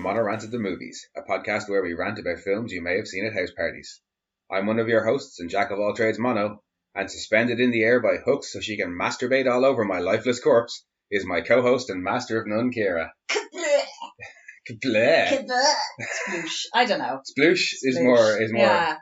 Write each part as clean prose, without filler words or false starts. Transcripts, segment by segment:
MonoRants at the Movies, a podcast where we rant about films you may have seen at house parties. I'm one of your hosts and jack of all trades, Mono, and suspended in the air by hooks so she can masturbate all over my lifeless corpse is my co-host and master of none, Ciara. Kableh. Sploosh. I don't know. Sploosh is more. Yeah.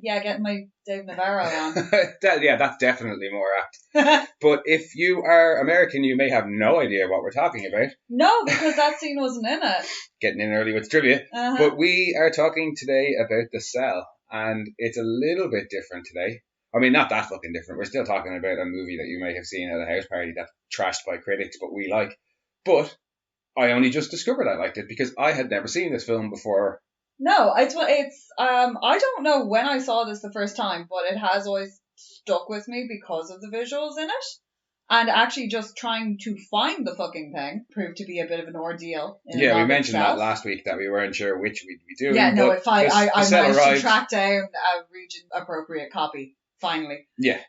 Getting my Dave Navarro on. That's definitely more apt. But if you are American, you may have no idea what we're talking about. No, because that scene wasn't in it. Getting in early with trivia. Uh-huh. But we are talking today about The Cell, and it's a little bit different today. I mean, not that fucking different. We're still talking about a movie that you may have seen at a house party that's trashed by critics, but we like. But I only just discovered I liked it because I had never seen this film before. No, it's I don't know when I saw this the first time, but it has always stuck with me because of the visuals in it. And actually just trying to find the fucking thing proved to be a bit of an ordeal. Yeah, we mentioned that last week that we weren't sure which we'd be doing. Yeah, no, I managed arrived. to track down a region appropriate copy, finally. Yeah.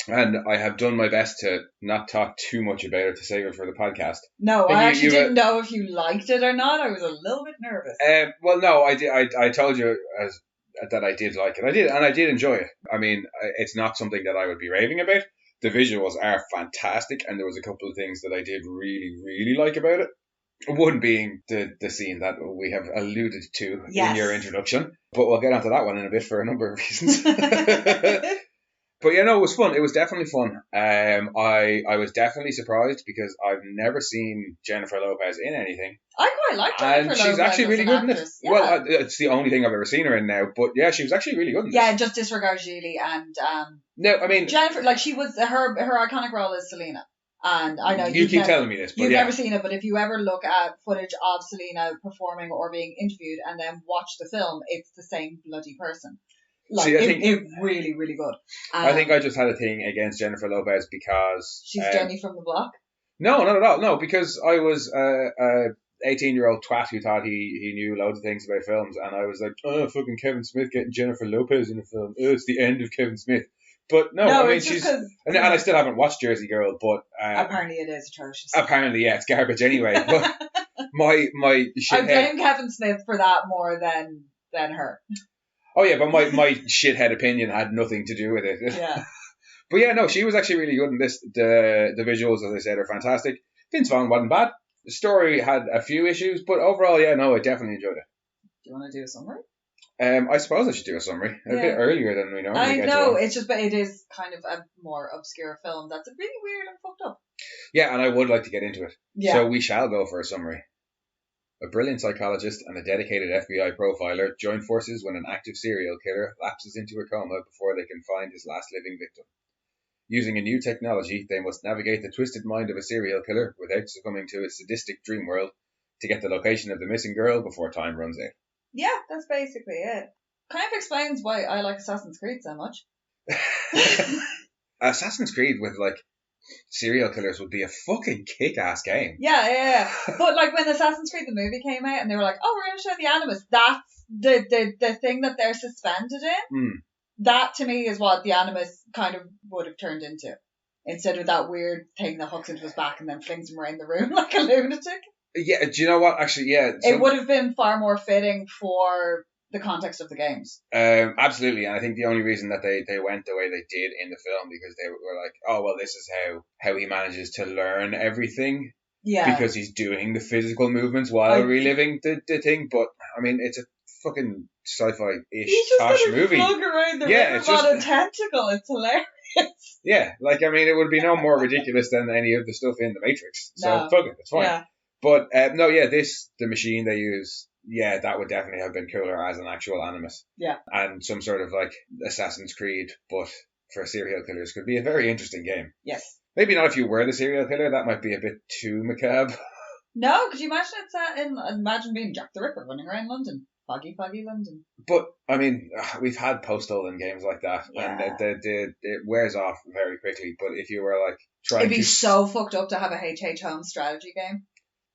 And I have done my best to not talk too much about it to save it for the podcast. No, I actually didn't know if you liked it or not. I was a little bit nervous. Well, no, I did. I told you that I did like it. I did enjoy it. I mean, it's not something that I would be raving about. The visuals are fantastic, and there was a couple of things that I did really, really like about it. One being the scene that we have alluded to in your introduction, but we'll get onto that one in a bit for a number of reasons. But yeah, no, it was fun. It was definitely fun. I was definitely surprised because I've never seen Jennifer Lopez in anything. I quite like Jennifer Lopez. And she's actually really good in it. Yeah. Well, it's the only thing I've ever seen her in now. But yeah, she was actually really good in it. Yeah, just disregard Gigli and no, I mean Jennifer. Like she was her iconic role is Selena. And I know you keep telling me this, but you've never seen it. But if you ever look at footage of Selena performing or being interviewed and then watch the film, it's the same bloody person. Like, see, it's really, really good. I think I just had a thing against Jennifer Lopez because she's Jenny from the block. No, not at all. No, because I was a 18-year-old twat who thought he knew loads of things about films, and I was like, oh, fucking Kevin Smith getting Jennifer Lopez in a film. Oh, it's the end of Kevin Smith. But no, I mean she's, and I still haven't watched Jersey Girl, but apparently it is atrocious. Apparently, yeah, it's garbage anyway. But my shithead, I blame Kevin Smith for that more than her. Oh yeah, but my shithead opinion had nothing to do with it. Yeah. But yeah, no, she was actually really good in this. The visuals, as I said, are fantastic. Vince Vaughn wasn't bad. The story had a few issues, but overall, yeah, no, I definitely enjoyed it. Do you want to do a summary? I suppose I should do a summary a bit earlier than we normally get. I know, it's just, but it is kind of a more obscure film that's really weird and fucked up. Yeah, and I would like to get into it. Yeah. So we shall go for a summary. A brilliant psychologist and a dedicated FBI profiler join forces when an active serial killer lapses into a coma before they can find his last living victim. Using a new technology, they must navigate the twisted mind of a serial killer without succumbing to a sadistic dream world to get the location of the missing girl before time runs out. Yeah, that's basically it. Kind of explains why I like Assassin's Creed so much. Assassin's Creed with serial killers would be a fucking kick-ass game. Yeah. But when Assassin's Creed the movie came out and they were like, oh, we're going to show the Animus, that's the thing that they're suspended in. That to me is what the Animus kind of would have turned into. Instead of that weird thing that hooks into his back and then flings him around the room like a lunatic. Yeah, do you know what? Actually, yeah. It would have been far more fitting for the context of the games. Absolutely, and I think the only reason that they went the way they did in the film because they were like, oh well, this is how he manages to learn everything. Yeah. Because he's doing the physical movements while reliving the thing. But I mean, it's a fucking sci-fi-ish tosh movie. He's just gonna plug around the room on a tentacle. It's hilarious. Yeah, I mean, it would be no more ridiculous than any of the stuff in the Matrix. So fuck it, it's fine. Yeah. But the machine they use. Yeah, that would definitely have been cooler as an actual Animus. Yeah. And some sort of Assassin's Creed, but for serial killers could be a very interesting game. Yes. Maybe not if you were the serial killer, that might be a bit too macabre. No, could you imagine imagine being Jack the Ripper running around London? Foggy London. But, I mean, we've had Postal in games like that, and it wears off very quickly, but if you were trying It'd be so fucked up to have a H.H. Holmes strategy game.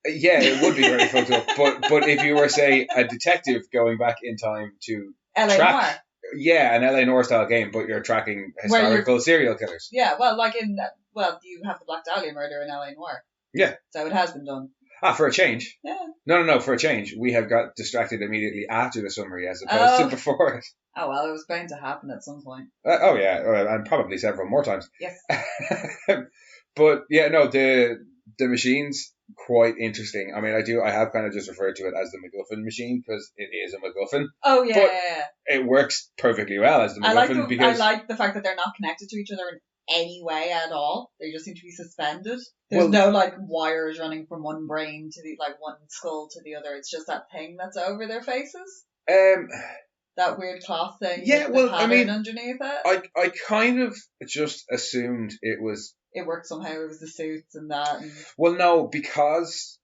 Yeah, it would be very fucked up. But if you were, say, a detective going back in time to L.A. Noir. Yeah, an L.A. Noir style game, but you're tracking historical serial killers. Yeah, well, you have the Black Dahlia murder in L.A. Noir. Yeah. So it has been done. For a change. Yeah. No, for a change. We have got distracted immediately after the summary as opposed to before it. Oh, well, it was bound to happen at some point. And probably several more times. Yes. But yeah, no, the machine's quite interesting. I mean, I have kind of just referred to it as the MacGuffin machine because it is a MacGuffin. Oh, yeah, but yeah. It works perfectly well as the MacGuffin because I like the fact that they're not connected to each other in any way at all. They just seem to be suspended. There's no like wires running from one brain to the one skull to the other. It's just that thing that's over their faces. That weird cloth thing. Yeah, with the pattern underneath it. I kind of just assumed it worked somehow. It was the suits and that. Well, no, because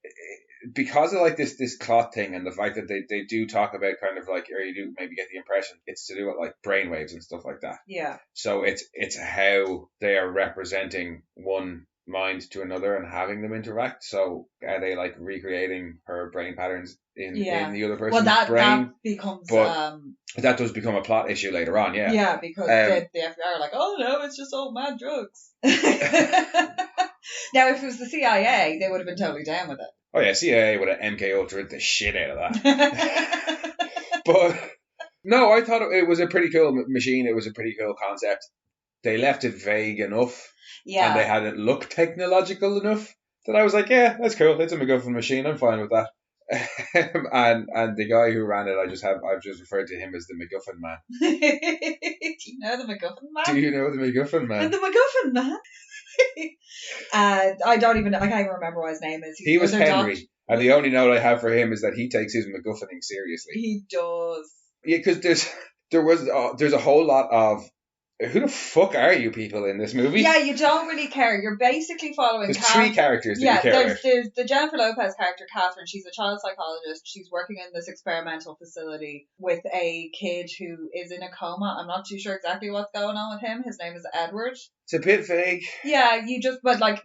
of like this cloth thing and the fact that they do talk about kind of like, or you do maybe get the impression it's to do with like brainwaves and stuff like that. Yeah. So it's how they are representing one mind to another and having them interact. So are they like recreating her brain patterns in the other person's brain? That becomes that does become a plot issue later on. Yeah. Yeah, because the FBI are like, oh no, it's just old mad drugs. Now, if it was the CIA, they would have been totally down with it. Oh yeah, CIA would have MK Ultra'd the shit out of that. But no, I thought it was a pretty cool machine. It was a pretty cool concept. They left it vague enough. Yeah. And they had it look technological enough that I was like, yeah, that's cool. It's a MacGuffin machine. I'm fine with that. and the guy who ran it, I've just referred to him as the MacGuffin man. Do you know the MacGuffin man? Do you know the MacGuffin man? The MacGuffin man. I can't even remember what his name is. He was Henry, and the only note I have for him is that he takes his MacGuffining seriously. He does. Yeah, because there's a whole lot of who the fuck are you people in this movie? Yeah, you don't really care. You're basically following. There's three characters that you care about. There's the Jennifer Lopez character, Catherine. She's a child psychologist. She's working in this experimental facility with a kid who is in a coma. I'm not too sure exactly what's going on with him. His name is Edward. It's a bit vague. Yeah,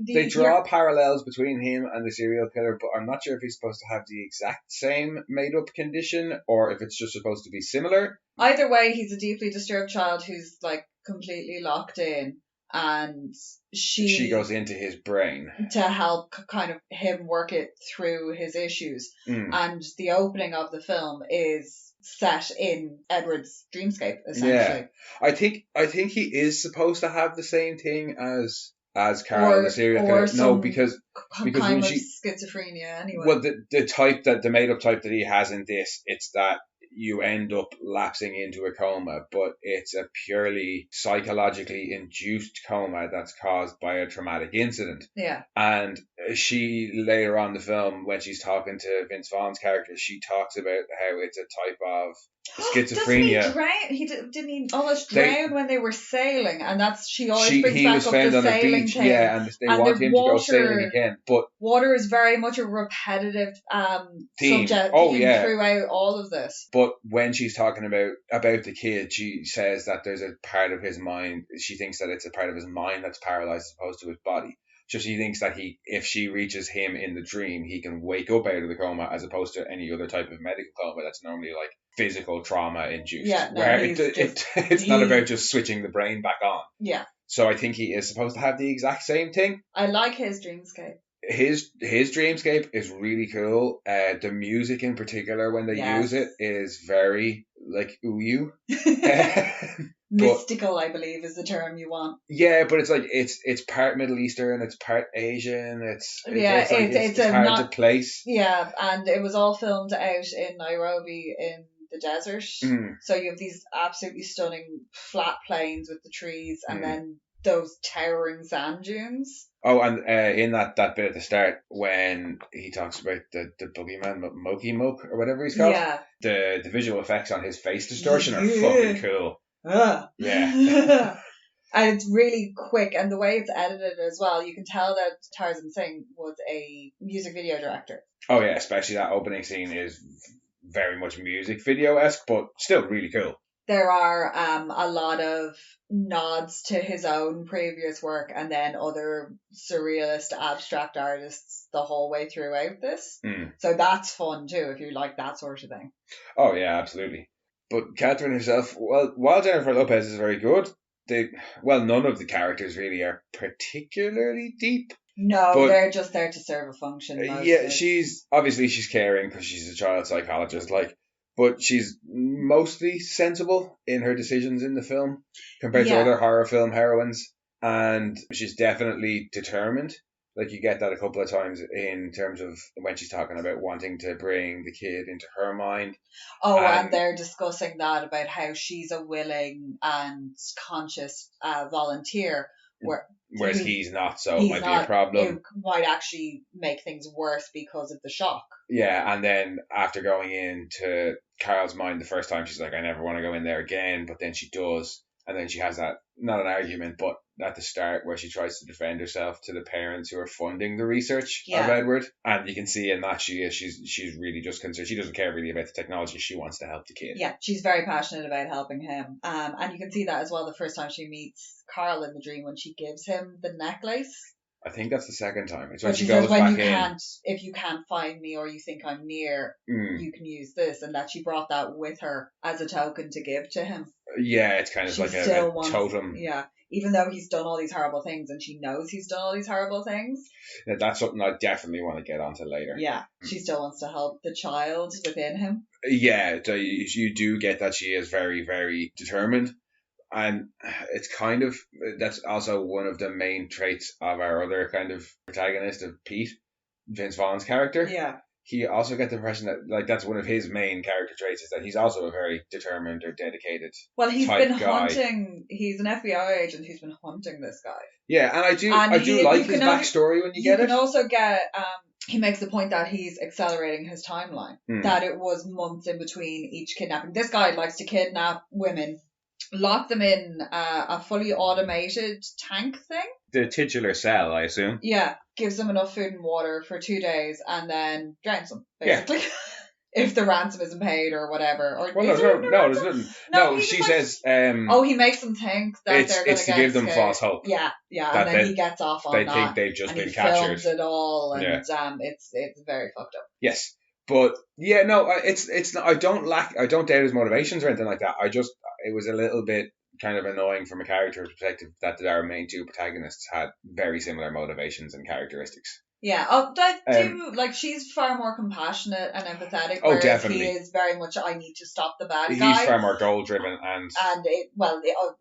they draw parallels between him and the serial killer, but I'm not sure if he's supposed to have the exact same made-up condition or if it's just supposed to be similar. Either way, he's a deeply disturbed child who's like completely locked in, and she goes into his brain to help kind of him work it through his issues. And the opening of the film is set in Edward's dreamscape, essentially. Yeah, I think he is supposed to have the same thing as Carol, the serial killer. No, because kind of schizophrenia anyway. Well, the made up type that he has in this, it's that you end up lapsing into a coma, but it's a purely psychologically induced coma that's caused by a traumatic incident. Yeah. And she, later on in the film, when she's talking to Vince Vaughn's character, she talks about how it's a type of schizophrenia. Doesn't he drown? Didn't he almost drown when they were sailing? And she always brings back up the sailing thing. Yeah, and they want him to go sailing again. But water is very much a repetitive theme subject throughout all of this. But when she's talking about the kid, she says that there's a part of his mind, she thinks that it's a part of his mind that's paralyzed as opposed to his body. So she thinks that if she reaches him in the dream, he can wake up out of the coma as opposed to any other type of medical coma that's normally like physical trauma induced. Yeah, no, where it's not about just switching the brain back on. Yeah. So I think he is supposed to have the exact same thing. I like his dreamscape. His dreamscape is really cool. The music in particular, when they use it, is very like ooh. Mystical, I believe, is the term you want. Yeah, but it's like it's part Middle Eastern, it's part Asian. It's hard to place. Yeah, and it was all filmed out in Nairobi in the desert. So you have these absolutely stunning flat plains with the trees, and then those towering sand dunes. Oh, and in that bit at the start when he talks about the boogeyman, Moki Moke or whatever he's called, the visual effects on his face distortion are fucking cool. Yeah. And it's really quick, and the way it's edited as well, you can tell that Tarzan Singh was a music video director. Oh yeah, especially that opening scene is very much music video-esque, but still really cool. There are a lot of nods to his own previous work and then other surrealist abstract artists the whole way throughout this. So that's fun too, if you like that sort of thing. Oh yeah, absolutely. But Catherine herself, well, while Jennifer Lopez is very good, none of the characters really are particularly deep. No, But they're just there to serve a function. yeah, Mostly. she's caring because she's a child psychologist, like, but she's mostly sensible in her decisions in the film compared to other horror film heroines, and she's definitely determined. Like, you get that a couple of times in terms of when she's talking about wanting to bring the kid into her mind. Oh, and they're discussing that about how she's a willing and conscious volunteer, whereas he's not, so it might be a problem. It might actually make things worse because of the shock. Yeah, and then after going into Carol's mind the first time, she's like, I never want to go in there again, but then she does, and then she has that, not an argument, but at the start where she tries to defend herself to the parents who are funding the research of Edward, and you can see in that she's really just concerned. She doesn't care really about the technology. She wants to help the kid. Yeah, she's very passionate about helping him. And you can see that as well the first time she meets Carl in the dream when she gives him the necklace. I think that's the second time. It's when she goes says, when back you in. can't, if you can't find me or you think I'm near, you can use this, and that she brought that with her as a token to give to him. Yeah, it's kind of like a totem. Yeah, even though he's done all these horrible things, and she knows he's done all these horrible things. Yeah, that's something I definitely want to get onto later. Yeah, she still wants to help the child within him. Yeah, so you do get that she is very, very determined. And it's kind of, that's also one of the main traits of our other kind of protagonist, of Pete, Vince Vaughn's character. Yeah. He also gets the impression that, like, that's one of his main character traits, is that he's also a very determined or dedicated he's type been guy. hunting, he's an FBI agent who's been hunting this guy. Yeah, and I do like his backstory when you get it. You can also get, he makes the point that he's accelerating his timeline, that it was months in between each kidnapping. This guy likes to kidnap women, lock them in a fully automated tank thing. The titular cell, I assume. Yeah, gives them enough food and water for 2 days and then drowns them, basically. Yeah. If the ransom isn't paid or whatever. Or well, there's nothing. No, she says... he makes them think that they're going to get It's to give them false hope. Yeah, and then he gets off on that. They think they've just been captured. He films it all, and it's very fucked up. Yes. But yeah, no, it's not, I don't doubt his motivations or anything like that. It was a little bit kind of annoying from a character perspective that our main two protagonists had very similar motivations and characteristics. Yeah, she's far more compassionate and empathetic. Oh, definitely. He is very much, I need to stop the bad guy. He's far more goal driven and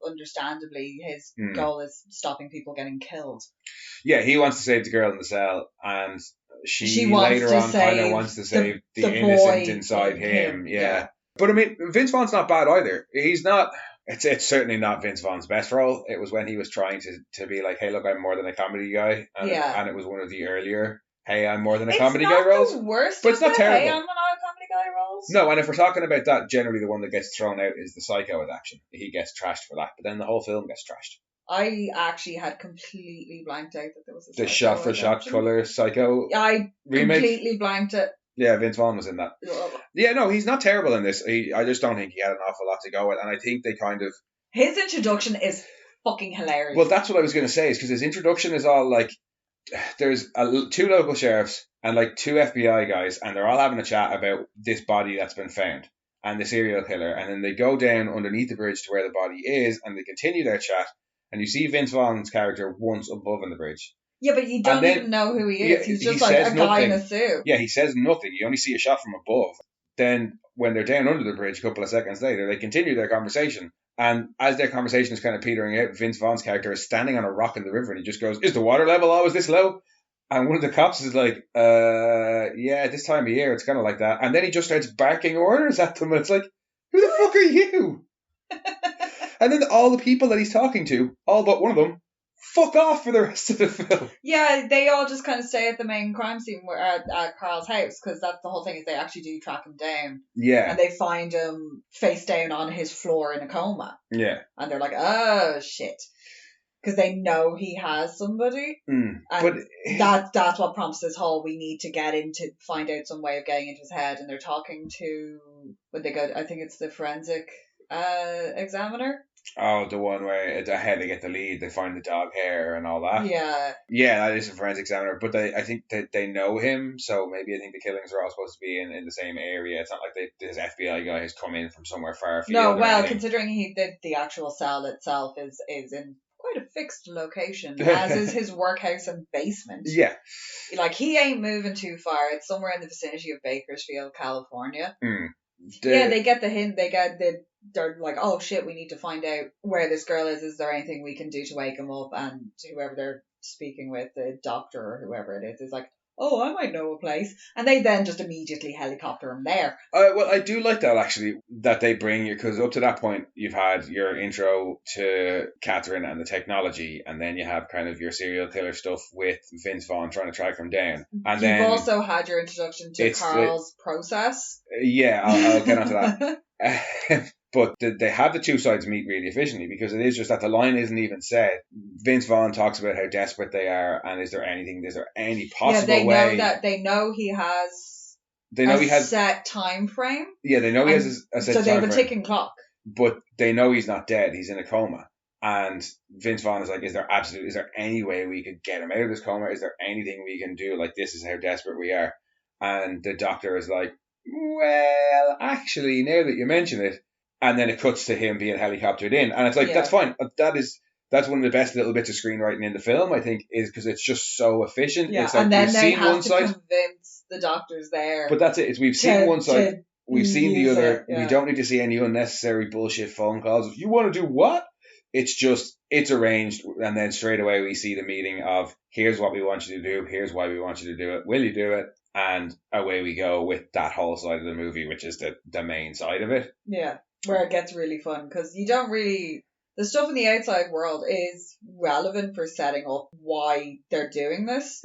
understandably, his goal is stopping people getting killed. Yeah, he wants to save the girl in the cell, and she later on kind of wants to save the innocent inside him. Yeah. But I mean, Vince Vaughn's not bad either. He's not. It's certainly not Vince Vaughn's best role. It was when he was trying to be like, hey, look, I'm more than a comedy guy. And it was one of the earlier, hey, I'm more than a comedy guy roles. It's not the worst, but it's not terrible. Hey, I'm not a comedy guy roles. No, and if we're talking about that, generally the one that gets thrown out is the Psycho adaptation. He gets trashed for that, but then the whole film gets trashed. I actually had completely blanked out that there was the shot-for-shot colour Psycho I remake. Completely blanked it. Yeah, Vince Vaughn was in that. Yeah, no, he's not terrible in this. I just don't think he had an awful lot to go with, and I think they kind of... His introduction is fucking hilarious. Well, that's what I was going to say, is because his introduction is all like, there's 2 local sheriffs and like 2 FBI guys, and they're all having a chat about this body that's been found and the serial killer, and then they go down underneath the bridge to where the body is, and they continue their chat, and you see Vince Vaughn's character once above in the bridge. Yeah, but you don't even know who he is. Yeah, he's just like a guy in a suit. Yeah, he says nothing. You only see a shot from above. Then when they're down under the bridge a couple of seconds later, they continue their conversation. And as their conversation is kind of petering out, Vince Vaughn's character is standing on a rock in the river, and he just goes, is the water level always this low? And one of the cops is like, yeah, this time of year, it's kind of like that. And then he just starts barking orders at them, and it's like, who the fuck are you? And then all the people that he's talking to, all but one of them, fuck off for the rest of the film. Yeah, they all just kind of stay at the main crime scene at Carl's house, because that's the whole thing, is they actually do track him down. Yeah. And they find him face down on his floor in a coma. Yeah. And they're like, oh, shit. Because they know he has somebody. And that's what prompts this whole, we need to get into, find out some way of getting into his head. And they're talking to, when they go, I think it's the forensic examiner. Oh, the one where how they get the lead, they find the dog hair and all that. Yeah. Yeah, that is a forensic examiner, but I think that they know him, so maybe I think the killings are all supposed to be in the same area. It's not like this FBI guy has come in from somewhere far afield. No, well, considering the actual cell itself is in quite a fixed location, as is his workhouse and basement. Yeah. Like, he ain't moving too far. It's somewhere in the vicinity of Bakersfield, California. Yeah, they get the hint. They're like, oh shit, we need to find out where this girl is. Is there anything we can do to wake him up? And whoever they're speaking with, the doctor or whoever it is like, oh, I might know a place. And they then just immediately helicopter him there. Well, I do like that, actually, that they bring you, because up to that point, you've had your intro to Catherine and the technology, and then you have kind of your serial killer stuff with Vince Vaughn trying to track him down. And You've also had your introduction to Carl's process. Yeah, I'll get onto that. But they have the two sides meet really efficiently, because it is just that the line isn't even said. Vince Vaughn talks about how desperate they are, and is there any possible way? They know he has a set time frame. Yeah, they know he has a set time frame. So they have a ticking clock. But they know he's not dead. He's in a coma. And Vince Vaughn is like, is there any way we could get him out of this coma? Is there anything we can do? Like, this is how desperate we are. And the doctor is like, well, actually, now that you mention it. And then it cuts to him being helicoptered in. And it's like, that's fine. That's one of the best little bits of screenwriting in the film, I think, is because it's just so efficient. Yeah, it's like, and then they have to convince the doctors there. But that's it. We've seen one side. We've seen the other. We don't need to see any unnecessary bullshit phone calls. You want to do what? It's arranged. And then straight away we see the meeting of, here's what we want you to do. Here's why we want you to do it. Will you do it? And away we go with that whole side of the movie, which is the main side of it. Yeah. Where it gets really fun, because the stuff in the outside world is relevant for setting up why they're doing this,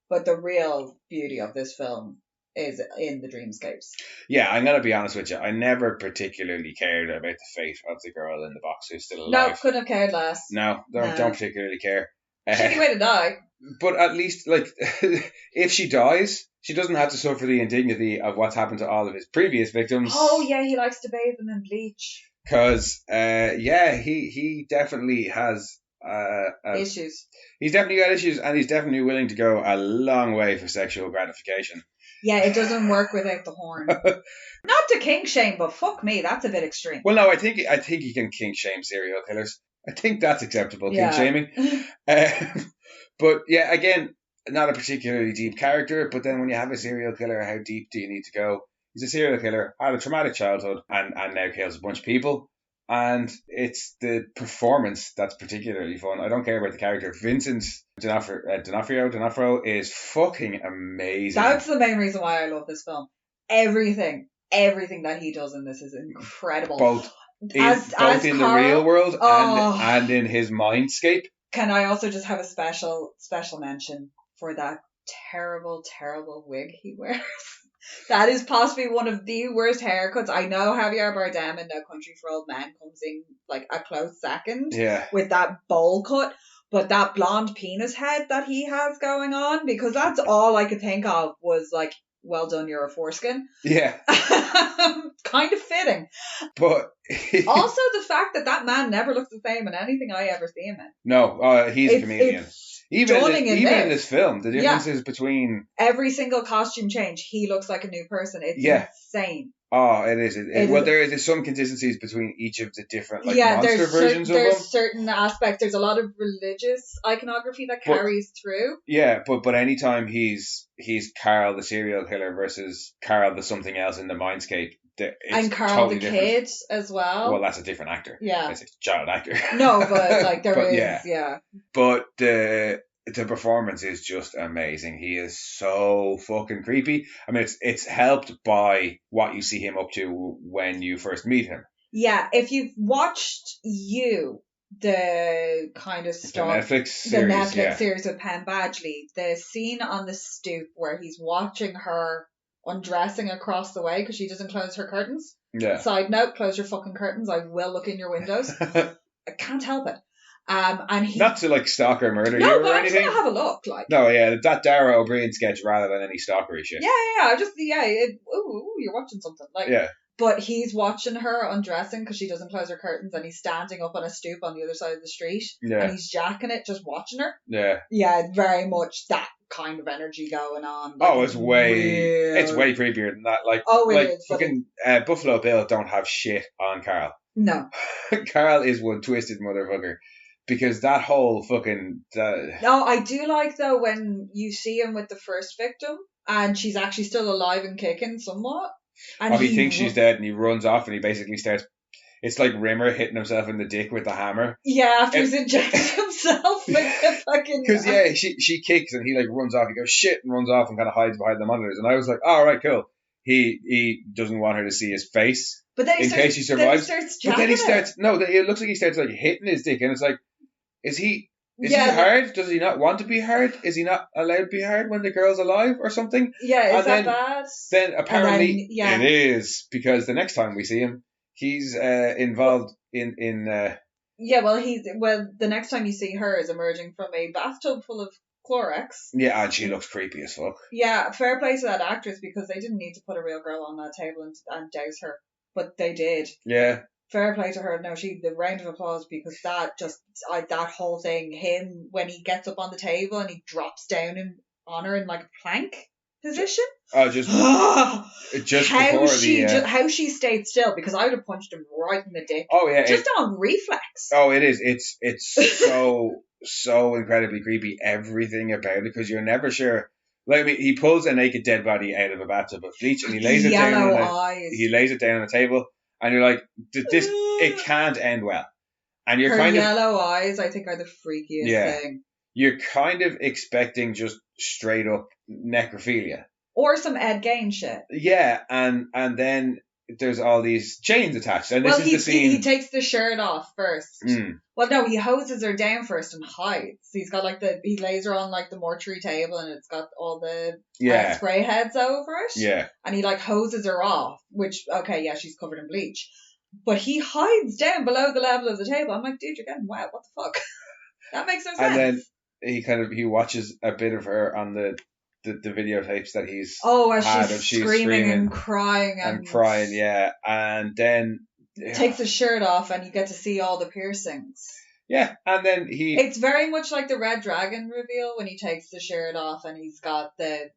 but the real beauty of this film is in the dreamscapes. Yeah, I'm going to be honest with you. I never particularly cared about the fate of the girl in the box who's still alive. No, couldn't have cared less. No, don't particularly care. Shitty way to die. But at least, like, if she dies, she doesn't have to suffer the indignity of what's happened to all of his previous victims. Oh, yeah, he likes to bathe them in bleach. Because, he definitely has issues. He's definitely got issues, and he's definitely willing to go a long way for sexual gratification. Yeah, it doesn't work without the horn. Not to kink shame, but fuck me, that's a bit extreme. Well, no, I think you can kink shame serial killers. I think that's acceptable, kink shaming. But yeah, again, not a particularly deep character, but then when you have a serial killer, how deep do you need to go? He's a serial killer, had a traumatic childhood, and now kills a bunch of people. And it's the performance that's particularly fun. I don't care about the character. Vincent D'Onofrio is fucking amazing. That's the main reason why I love this film. Everything that he does in this is incredible. Both in the real world and in his mindscape. Can I also just have a special mention for that terrible, terrible wig he wears? That is possibly one of the worst haircuts. I know Javier Bardem in No Country for Old Men comes in like a close second with that bowl cut, but that blonde penis head that he has going on, because that's all I could think of was like, well done, you're a foreskin. Yeah. Kind of fitting. But also the fact that man never looks the same in anything I ever see him in. No, he's a comedian. Even in this film, the differences between every single costume change, he looks like a new person. It's insane. Oh, it is. There's some consistencies between each of the different monster versions of them. There's certain aspects. There's a lot of religious iconography that carries through. Yeah, but anytime he's Carl the serial killer versus Carl the something else in the mindscape, and Carl totally the different. Kid as well. Well, that's a different actor. Yeah, it's a child actor. No, but like there is. But the performance is just amazing. He is so fucking creepy. I mean, it's helped by what you see him up to when you first meet him. Yeah, if you've watched the kind of stuff, the Netflix series with Penn Badgley, the scene on the stoop where he's watching her undressing across the way because she doesn't close her curtains. Yeah. Side note, close your fucking curtains. I will look in your windows. I can't help it. And he not to like stalk or murder you or anything. Have a look, like. No, yeah, that Dara O'Brien sketch rather than any stalkery shit. Yeah. You're watching something like. Yeah. But he's watching her undressing because she doesn't close her curtains, and he's standing up on a stoop on the other side of the street, and he's jacking it, just watching her. Yeah. Yeah, very much that kind of energy going on. Like, it's way creepier than that. Like, fucking Buffalo Bill don't have shit on Carl. No. Carl is one twisted motherfucker. Because that whole fucking... No, I do like, though, when you see him with the first victim, and she's actually still alive and kicking somewhat. And he thinks she's dead, and he runs off, and he basically starts... It's like Rimmer hitting himself in the dick with the hammer. Yeah, after he's injected himself with the fucking... Because, yeah, she kicks, and he, like, runs off. He goes, shit, and runs off and kind of hides behind the monitors. And I was like, all right, cool. He doesn't want her to see his face. But then case he survives. But then he starts... No, it looks like he starts, like, hitting his dick, and it's like... Is he hard? Does he not want to be hard? Is he not allowed to be hard when the girl's alive or something? Yeah, is that bad? Then apparently it is, because the next time we see him, he's involved in Yeah, well, the next time you see her is emerging from a bathtub full of Clorox. Yeah, and she looks creepy as fuck. Yeah, fair play to that actress, because they didn't need to put a real girl on that table and douse her, but they did. Yeah. Fair play to her. No, the round of applause, because that whole thing, him when he gets up on the table and he drops down on her in like a plank position. Oh, just how she stayed still, because I would have punched him right in the dick. Oh yeah, just on reflex. Oh, it is. It's so incredibly creepy. Everything about it, because you're never sure. Like, I mean, he pulls a naked dead body out of a bathtub of bleach, and he lays it down. He lays it down on a table. And you're like, it can't end well. And you're her yellow eyes, I think, are the freakiest thing. You're kind of expecting just straight up necrophilia. Or some Ed Gein shit. Yeah, and then there's all these chains attached. And this is the scene. He takes the shirt off first. Well, no, he hoses her down first and hides. He's got he lays her on like the mortuary table, and it's got all the spray heads over it. Yeah. And he like hoses her off, which, okay, yeah, she's covered in bleach. But he hides down below the level of the table. I'm like, dude, you're getting wet. What the fuck? That makes no sense. And then he watches a bit of her on the videotapes that he's as she's screaming and crying. And crying, yeah. And then... takes his shirt off and you get to see all the piercings. Yeah, and then it's very much like the Red Dragon reveal when he takes the shirt off and he's got the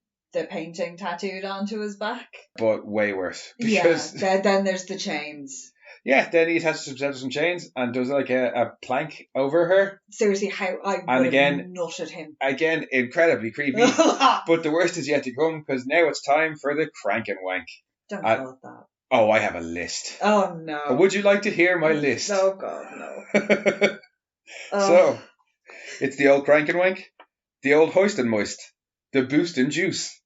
painting tattooed onto his back. But way worse. Because then there's the chains. Yeah, then he attaches himself to some chains and does like a plank over her. Seriously, how I would have nutted him. Again, incredibly creepy. But the worst is yet to come, because now it's time for the crank and wank. Don't call it that. Oh, I have a list. Oh, no. Would you like to hear my list? Oh, God, no. So, it's the old crank and wank, the old hoist and moist, the boost and juice,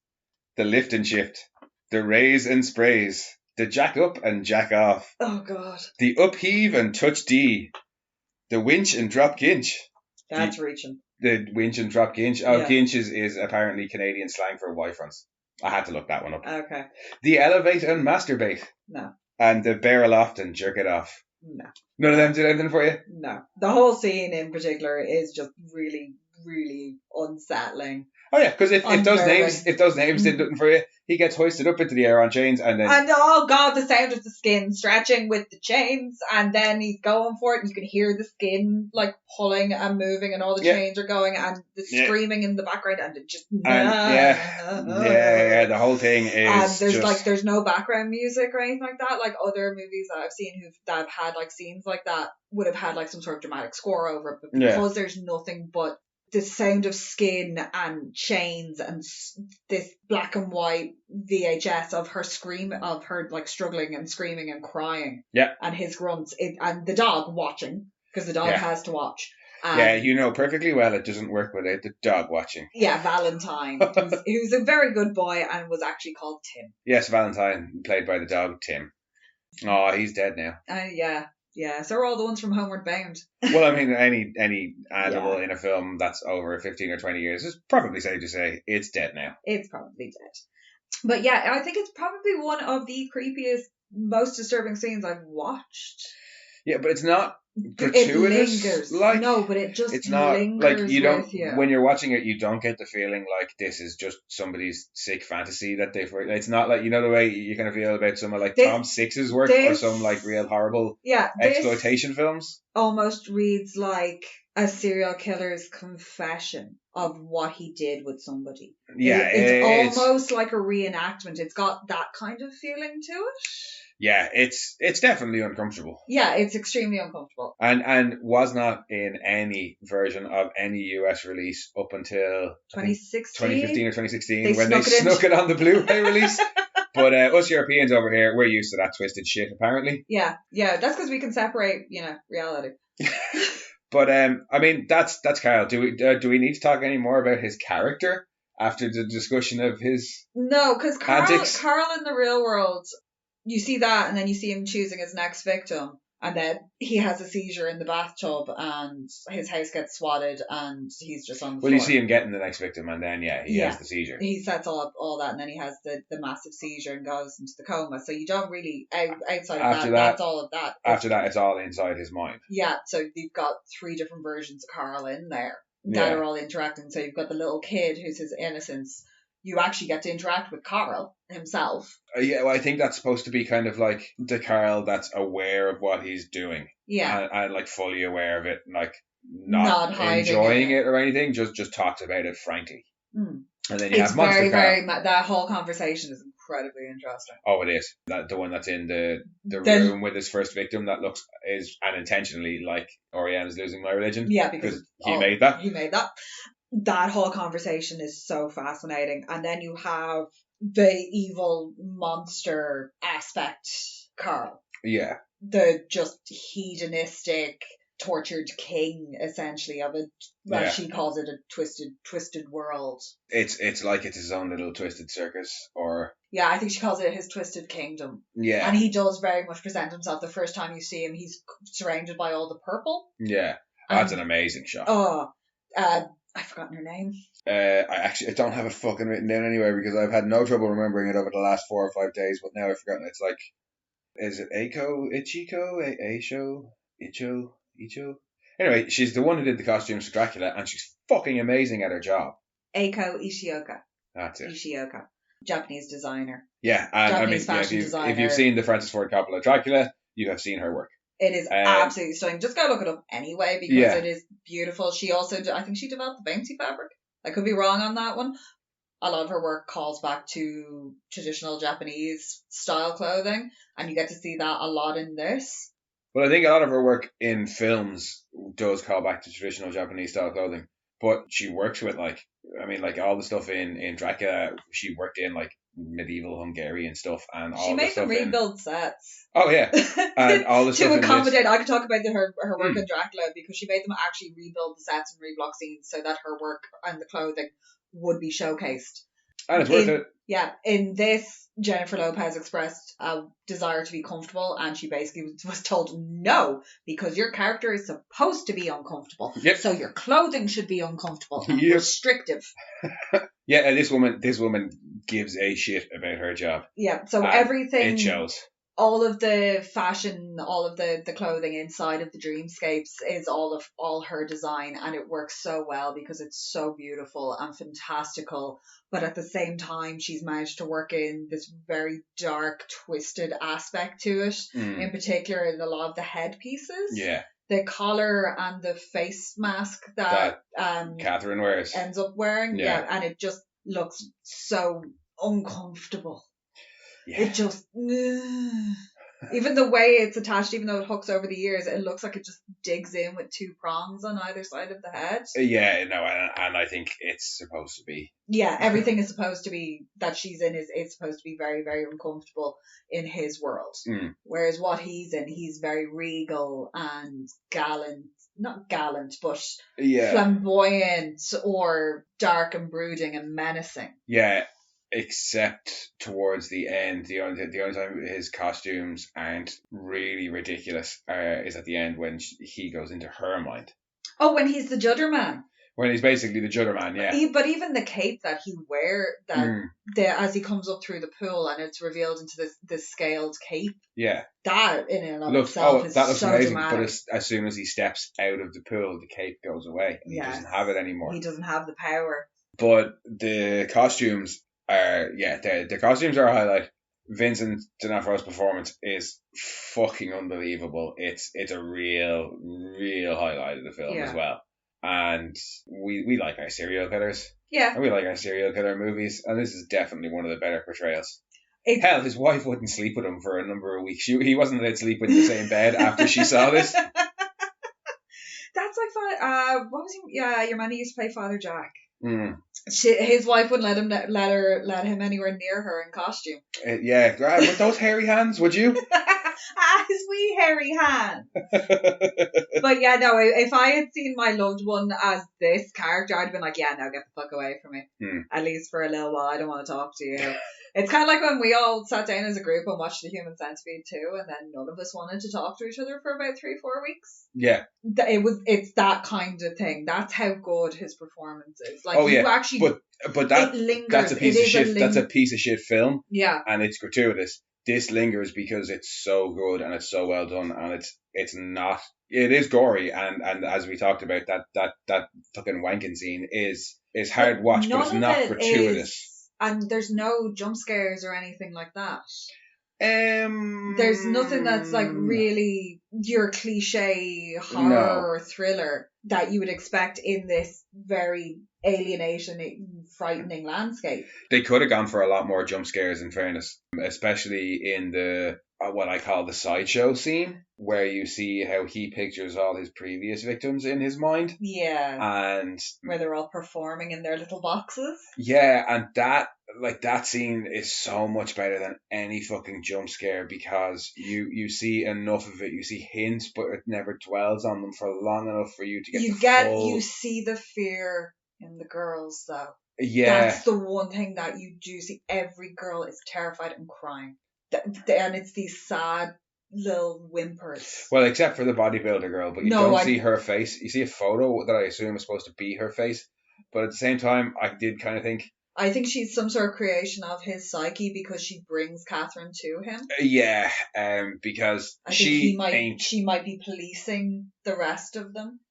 the lift and shift, the raise and sprays, the jack up and jack off. Oh, God. The upheave and touch D, the winch and drop ginch. That's reaching. The winch and drop ginch. Oh, ginch is apparently Canadian slang for Y-fronts. I had to look that one up. Okay. The elevate and masturbate. No. And the bear aloft and jerk it off. No. None of them did anything for you? No. The whole scene in particular is just really, really unsettling. Oh yeah, because if those names did nothing for you, he gets hoisted up into the air on chains, and then oh god, the sound of the skin stretching with the chains, and then he's going for it, and you can hear the skin like pulling and moving, and all the chains are going, and the screaming in the background, and it just the whole thing is. And there's no background music or anything like that. Like other movies that I've seen that have had like scenes like that would have had like some sort of dramatic score over it, but because there's nothing but the sound of skin and chains and this black and white VHS of her like struggling and screaming and crying. Yeah. And his grunts and the dog watching, because the dog has to watch. You know perfectly well it doesn't work without the dog watching. Yeah, Valentine, who's a very good boy and was actually called Tim. Yes, Valentine, played by the dog Tim. Oh, he's dead now. Yeah, so are all the ones from Homeward Bound. Well, I mean, any animal in a film that's over 15 or 20 years is probably safe to say it's dead now. It's probably dead. But yeah, I think it's probably one of the creepiest, most disturbing scenes I've watched. Yeah, but it's not gratuitous. It lingers. No, but it's not lingers like you don't. With you. When you're watching it, you don't get the feeling like this is just somebody's sick fantasy that they've. It's not like, you know, the way you kind of feel about some of like Tom Six's work or some like real horrible exploitation films. Almost reads like a serial killer's confession of what he did with somebody. Yeah, it's almost like a reenactment. It's got that kind of feeling to it. Yeah, it's definitely uncomfortable. Yeah, it's extremely uncomfortable. And was not in any version of any US release up until 2015 or 2016 when they snuck it on the Blu-ray release. But us Europeans over here, we're used to that twisted shit, apparently. Yeah, that's because we can separate, reality. But I mean, that's Carl. Do we need to talk any more about his character after the discussion of his? No, because Carl in the real world, you see that, and then you see him choosing his next victim, and then he has a seizure in the bathtub, and his house gets swatted, and he's just on the floor. Well, you see him getting the next victim, and then he has the seizure. He sets all that, and then he has the massive seizure and goes into the coma. So you don't really outside of that. That's all of that. After that, it's all inside his mind. Yeah. So you've got 3 different versions of Carl in there that are all interacting. So you've got the little kid who's his innocence. You actually get to interact with Carl himself. Yeah, well, I think that's supposed to be kind of like the Carl that's aware of what he's doing. Yeah. And like fully aware of it, like not enjoying it or anything, just talks about it frankly. Mm. And then you have Monster Carl. That whole conversation is incredibly interesting. Oh, it is. The one that's in the room with his first victim that looks unintentionally like Oriane is losing my religion. Yeah, because he made that. He made that. That whole conversation is so fascinating. And then you have the evil monster aspect, Carl. Yeah. The just hedonistic, tortured king, essentially, of she calls it a twisted world. It's like it's his own little twisted circus, or... Yeah, I think she calls it his twisted kingdom. Yeah. And he does very much present himself. The first time you see him, he's surrounded by all the purple. Yeah. That's an amazing shot. Oh, I've forgotten her name. I don't have it fucking written down anywhere because I've had no trouble remembering it over the last 4 or 5 days, but now I've forgotten. It's like, is it Icho? Anyway, she's the one who did the costumes for Dracula, and she's fucking amazing at her job. Eiko Ishioka. That's it. Ishioka. Japanese designer. Yeah, and Japanese fashion designer. If you've seen the Francis Ford Coppola Dracula, you have seen her work. It is absolutely stunning. Just go look it up anyway because it is beautiful. She also, I think she developed the bouncy fabric. I could be wrong on that one. A lot of her work calls back to traditional Japanese style clothing, and you get to see that a lot in this. Well, I think a lot of her work in films does call back to traditional Japanese style clothing, but she works with like all the stuff in Dracula, she worked in like medieval Hungarian stuff and all. She made them rebuild sets. Oh yeah, and all the stuff to accommodate. I could talk about her work in Dracula because she made them actually rebuild the sets and reblock scenes so that her work and the clothing would be showcased. And it's worth it. Yeah, in this, Jennifer Lopez expressed a desire to be comfortable, and she basically was told no, because your character is supposed to be uncomfortable. Yep. So your clothing should be uncomfortable and restrictive. Yeah, and this woman gives a shit about her job. Yeah, so everything... It shows. All of the fashion, all of the clothing inside of the dreamscapes is all her design, and it works so well because it's so beautiful and fantastical. But at the same time, she's managed to work in this very dark, twisted aspect to it. In particular, in a lot of the headpieces. Yeah. The collar and the face mask that Catherine wears ends up wearing. Yeah, and it just looks so uncomfortable. Yeah. It just, even the way it's attached, even though it hooks over the ears, it looks like it just digs in with 2 prongs on either side of the head. Yeah, no, and I think it's supposed to be. Yeah, everything is supposed to be, that she's in, is supposed to be very, very uncomfortable in his world. Whereas what he's in, he's very regal and gallant. Not gallant, but flamboyant or dark and brooding and menacing. Yeah. Except towards the end, the only time his costumes aren't really ridiculous is at the end when he goes into her mind. Oh, when he's the Judder Man. When he's basically the Judder Man, yeah. But even the cape that he wears, as he comes up through the pool and it's revealed into this scaled cape. Yeah. That in and of itself is so amazing, dramatic. But as soon as he steps out of the pool, the cape goes away and he doesn't have it anymore. He doesn't have the power. But the costumes the costumes are a highlight. Vincent D'Onofrio's performance is fucking unbelievable. It's a real highlight of the film as well. and we like our serial killers. Yeah. And we like our serial killer movies, and this is definitely one of the better portrayals. Hell, his wife wouldn't sleep with him for a number of weeks. He wasn't allowed to sleep in the same bed after she saw this. That's like, what was he? Yeah, your man used to play Father Jack. His wife wouldn't let him anywhere near her in costume. Yeah, with those hairy hands, would you? His wee hairy hand. But yeah, no, if I had seen my loved one as this character, I'd have been like, yeah, no, get the fuck away from me. At least for a little while, I don't want to talk to you. It's kind of like when we all sat down as a group and watched The Human Centipede 2, and then none of us wanted to talk to each other for about 3-4 weeks. Yeah. It's that kind of thing. That's how good his performance is. Like, you actually, but that, it lingers. That's a piece of shit. That's a piece of shit film. Yeah. And it's gratuitous. This lingers because it's so good and it's so well done, and it is gory, and as we talked about, that fucking wanking scene is hard watch, but it's not gratuitous. And there's no jump scares or anything like that. There's nothing that's like really your cliche horror or thriller that you would expect in this very alienating, frightening landscape. They could have gone for a lot more jump scares, in fairness, especially in the what I call the sideshow scene, where you see how he pictures all his previous victims in his mind. Yeah. And where they're all performing in their little boxes. Yeah, and that scene is so much better than any fucking jump scare, because you see enough of it, you see hints, but it never dwells on them for long enough for you to get you see the fear in the girls, though. Yeah. That's the one thing that you do see. Every girl is terrified and crying. And it's these sad little whimpers. Well, except for the bodybuilder girl, but you don't see her face. You see a photo that I assume is supposed to be her face, but at the same time, I did kind of think... I think she's some sort of creation of his psyche, because she brings Catherine to him. Yeah, because she might be policing the rest of them.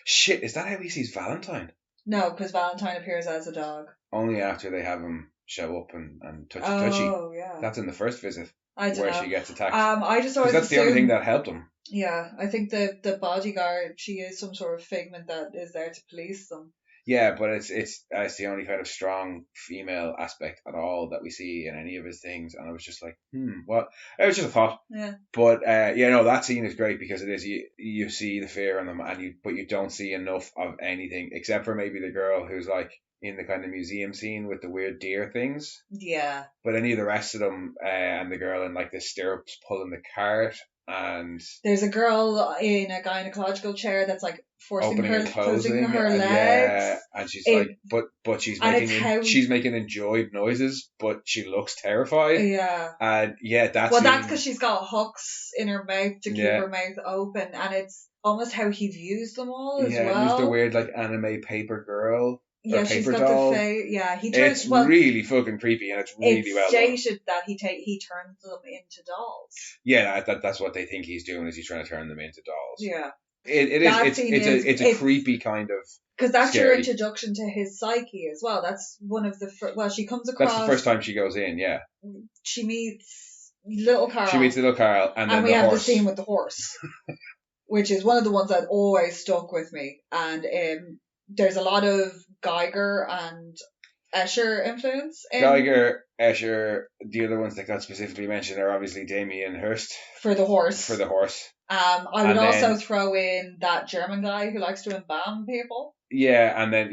Shit, is that how he sees Valentine? No, because Valentine appears as a dog. Only after they have him show up and touchy. Oh, yeah. That's in the first visit. I don't know. She gets attacked. I just always that's the only thing that helped him. Yeah, I think the bodyguard, she is some sort of figment that is there to police them. Yeah, but it's the only kind of strong female aspect at all that we see in any of his things, and I was just like, what? It was just a thought. Yeah. But that scene is great because it is you see the fear in them, but you don't see enough of anything except for maybe the girl who's like in the kind of museum scene with the weird deer things. Yeah. But any of the rest of them, and the girl in like the stirrups pulling the cart, and there's a girl in a gynecological chair that's like closing her legs. Yeah, and she's but she's making enjoyed noises, but she looks terrified. Yeah. And yeah, that's because she's got hooks in her mouth to keep her mouth open, and it's almost how he views them all as well. Yeah, the weird like anime paper girl. Yeah, she's got the face. Yeah, he turns. It's really fucking creepy, and it's really well done. It's stated that he turns them into dolls. Yeah, that's what they think he's doing, is he's trying to turn them into dolls. Yeah. It's a creepy kind of. Because that's your introduction to his psyche as well. That's one of the she comes across. That's the first time she goes in. Yeah. She meets little Carl. and then we have the scene with the horse, which is one of the ones that always stuck with me. And there's a lot of Geiger and Escher influence. Geiger, Escher, the other ones that got specifically mentioned are obviously Damien Hirst. For the horse. I would also throw in that German guy who likes to embalm people. Yeah, and then,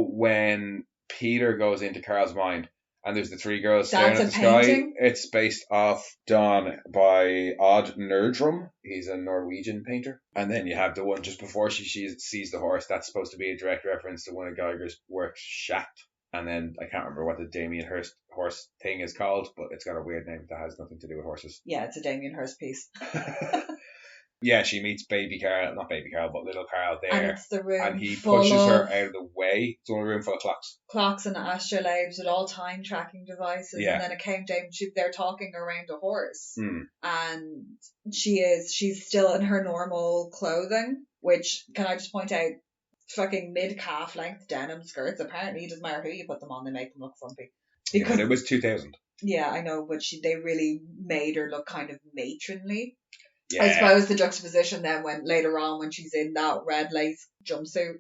when Peter goes into Carl's mind, and there's the three girls staring at the sky. It's based off Dawn by Odd Nerdrum. He's a Norwegian painter. And then you have the one just before she sees the horse. That's supposed to be a direct reference to one of Geiger's works, Shaft. And then I can't remember what the Damien Hirst horse thing is called, but it's got a weird name that has nothing to do with horses. Yeah, it's a Damien Hirst piece. Yeah, she meets not baby Carl, but little Carl there. And it's the room and he pushes her out of the way. It's only a room full of clocks. Clocks and astrolabes with all time tracking devices. Yeah. And then a countdown. They're talking around a horse. And she's still in her normal clothing, which, can I just point out, fucking mid-calf length denim skirts. Apparently it doesn't matter who you put them on, they make them look frumpy. Because it was 2000. Yeah, I know, but they really made her look kind of matronly. Yeah. I suppose the juxtaposition then when later on when she's in that red lace jumpsuit.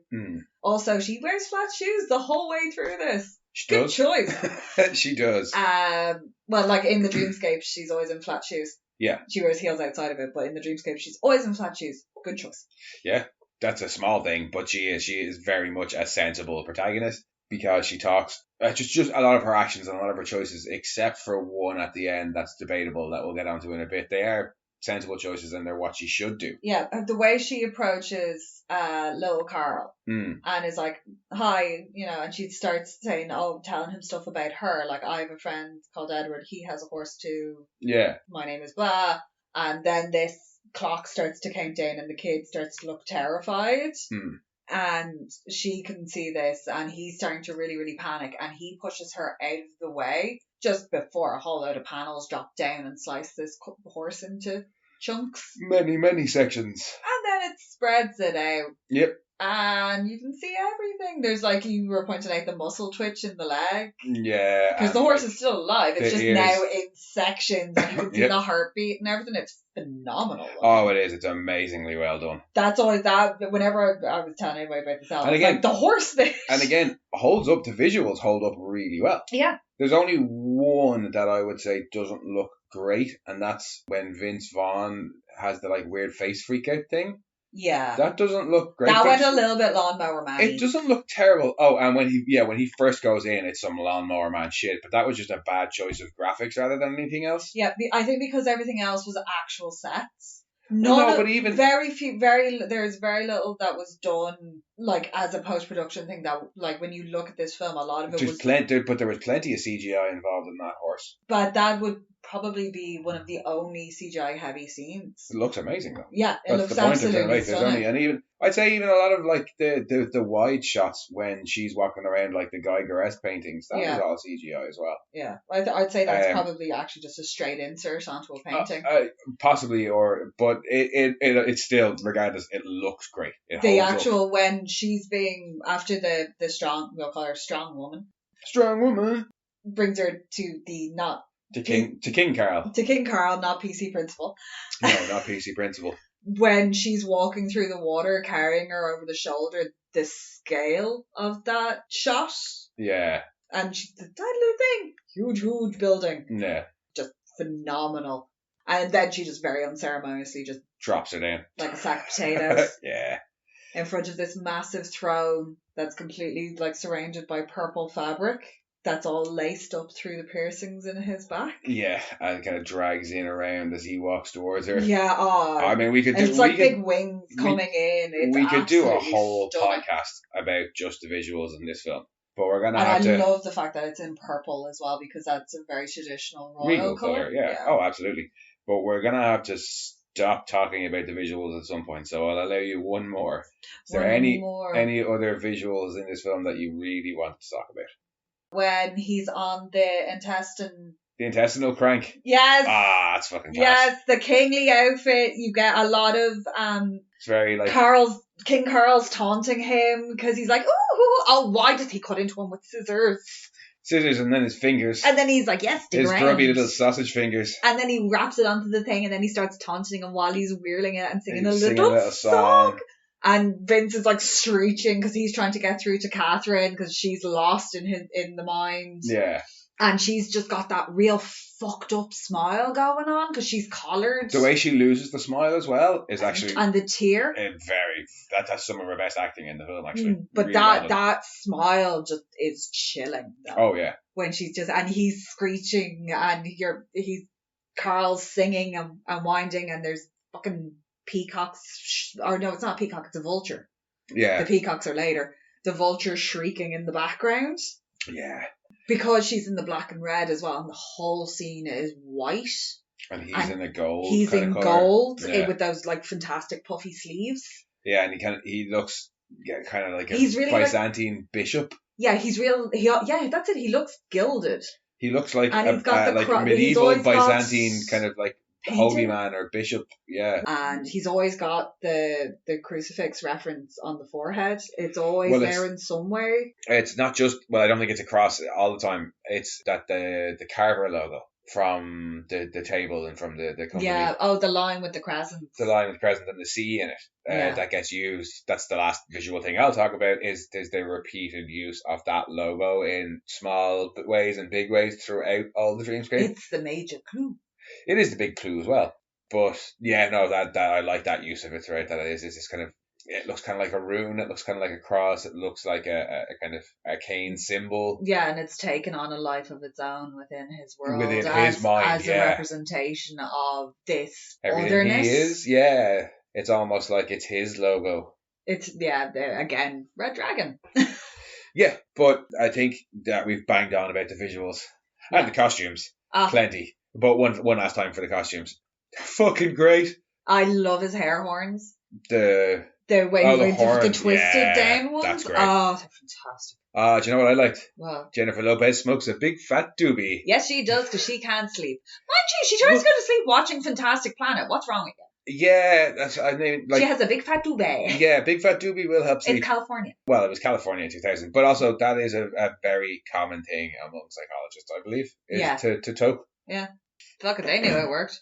Also, she wears flat shoes the whole way through this. She Good does. choice. She does. Well, like in the dreamscape, she's always in flat shoes. Yeah. She wears heels outside of it, but in the dreamscape, she's always in flat shoes. Good choice. Yeah, that's a small thing, but she is very much a sensible protagonist because she talks just a lot of her actions and a lot of her choices, except for one at the end that's debatable that we'll get onto in a bit. They are sensible choices and they're what she should do. Yeah, the way she approaches little Carl and is like, hi, and she starts saying, telling him stuff about her. Like, I have a friend called Edward. He has a horse too. Yeah. My name is blah. And then this clock starts to count down and the kid starts to look terrified. And she can see this and he's starting to really, really panic and he pushes her out of the way just before a whole load of panels drop down and slice this horse into chunks. Many sections. And then it spreads it out. Yep. And you can see everything. There's like you were pointing out the muscle twitch in the leg. Yeah. Because the horse is still alive. It's just ears. Now in sections and you can see the heartbeat and everything. It's phenomenal. Oh, it is. It's amazingly well done. That's always that. Whenever I was telling everybody about this album, and again, like the horse thing. And again, holds up. The visuals hold up really well. Yeah. There's only one that I would say doesn't look great, and that's when Vince Vaughn has the like weird face freak out thing. Yeah. That doesn't look great. That went a little bit Lawnmower Man. It doesn't look terrible. Oh, and when he first goes in, it's some Lawnmower Man shit. But that was just a bad choice of graphics rather than anything else. Yeah, I think because everything else was actual sets. But even there's very little that was done like as a post production thing that like when you look at this film, a lot of it was but there was plenty of CGI involved in that horse. But that would probably be one of the only CGI heavy scenes. It looks amazing though. Yeah, That's looks the point absolutely stunning. And even I'd say even a lot of like the wide shots when she's walking around like the Guy Garest paintings, that was all CGI as well. Yeah, I'd say that's probably actually just a straight insert onto a painting. Possibly, but it's still, regardless, it looks great. The actual when she's being after the strong, we'll call her strong woman, brings her to the not. To King Carl. To King Carl, not PC Principal. No, not PC Principal. When she's walking through the water, carrying her over the shoulder, the scale of that shot. Yeah. And that little thing. Huge building. Yeah. Just phenomenal. And then she just very unceremoniously just drops her down. Like a sack of potatoes. Yeah. In front of this massive throne that's completely like surrounded by purple fabric. That's all laced up through the piercings in his back. Yeah, and kind of drags in around as he walks towards her. Yeah, I mean, we could do. It's like big wings coming in. We could do a whole podcast about just the visuals in this film, but we're gonna have to. I love the fact that it's in purple as well because that's a very traditional royal color. Yeah. Oh, absolutely. But we're gonna have to stop talking about the visuals at some point, so I'll allow you one more. Is there any other visuals in this film that you really want to talk about? When he's on the intestinal crank. Yes. That's fucking class. Yes, the kingly outfit. You get a lot of it's very like King Carl's taunting him because he's like, oh, why does he cut into him with scissors? And then his fingers. And then he's like, yes, his grubby little sausage fingers. And then he wraps it onto the thing and then he starts taunting him while he's whirling it and singing a little song. And Vince is like screeching because he's trying to get through to Catherine because she's lost in the mind. Yeah. And she's just got that real fucked up smile going on because she's collared. The way she loses the smile as well is actually... And the tear. That's some of her best acting in the film, actually. But really that smile just is chilling. Though, oh, yeah. When she's just... And he's screeching and Carl's singing and winding and there's fucking... peacocks, or no, it's not a peacock, it's a vulture. Yeah. The peacocks are later. The vulture shrieking in the background. Yeah. Because she's in the black and red as well, and the whole scene is white. And he's in a gold. He's in gold with those like fantastic puffy sleeves. Yeah, and he looks kind of like he's a really Byzantine bishop. Yeah, he's real. That's it. He looks gilded. He looks like and a medieval Byzantine kind of like holy man or bishop, yeah. And he's always got the crucifix reference on the forehead. It's always there in some way. It's not just, I don't think it's across all the time. It's that the Carver logo from the table and from the company. Yeah. Oh, the line with the crescent. The line with the crescent and the C in it that gets used. That's the last visual thing I'll talk about is the repeated use of that logo in small ways and big ways throughout all the Dreamscape. It's the major clue. It is the big clue as well. But yeah, no, that I like that use of it throughout. That is this kind of, it looks kind of like a rune. It looks kind of like a cross. It looks like a kind of arcane symbol. Yeah, and it's taken on a life of its own within his world. Within his mind, as a representation of this everything otherness. He is, yeah. It's almost like it's his logo. It's, again, Red Dragon. Yeah, but I think that we've banged on about the visuals. And the costumes. Plenty. But one last time for the costumes. They're fucking great. I love his hair horns. The way the twisted down ones. That's great. Oh, they're fantastic. Do you know what I liked? What? Jennifer Lopez smokes a big fat doobie. Yes, she does, because she can't sleep. Mind you, she tries to go to sleep watching Fantastic Planet. What's wrong with you? Yeah, that's, I mean, like, she has a big fat doobie. Yeah, big fat doobie will help sleep. It's California. Well, it was California in 2000, but also that is a very common thing among psychologists, I believe. To toke. Yeah. Fuck it, they knew it worked.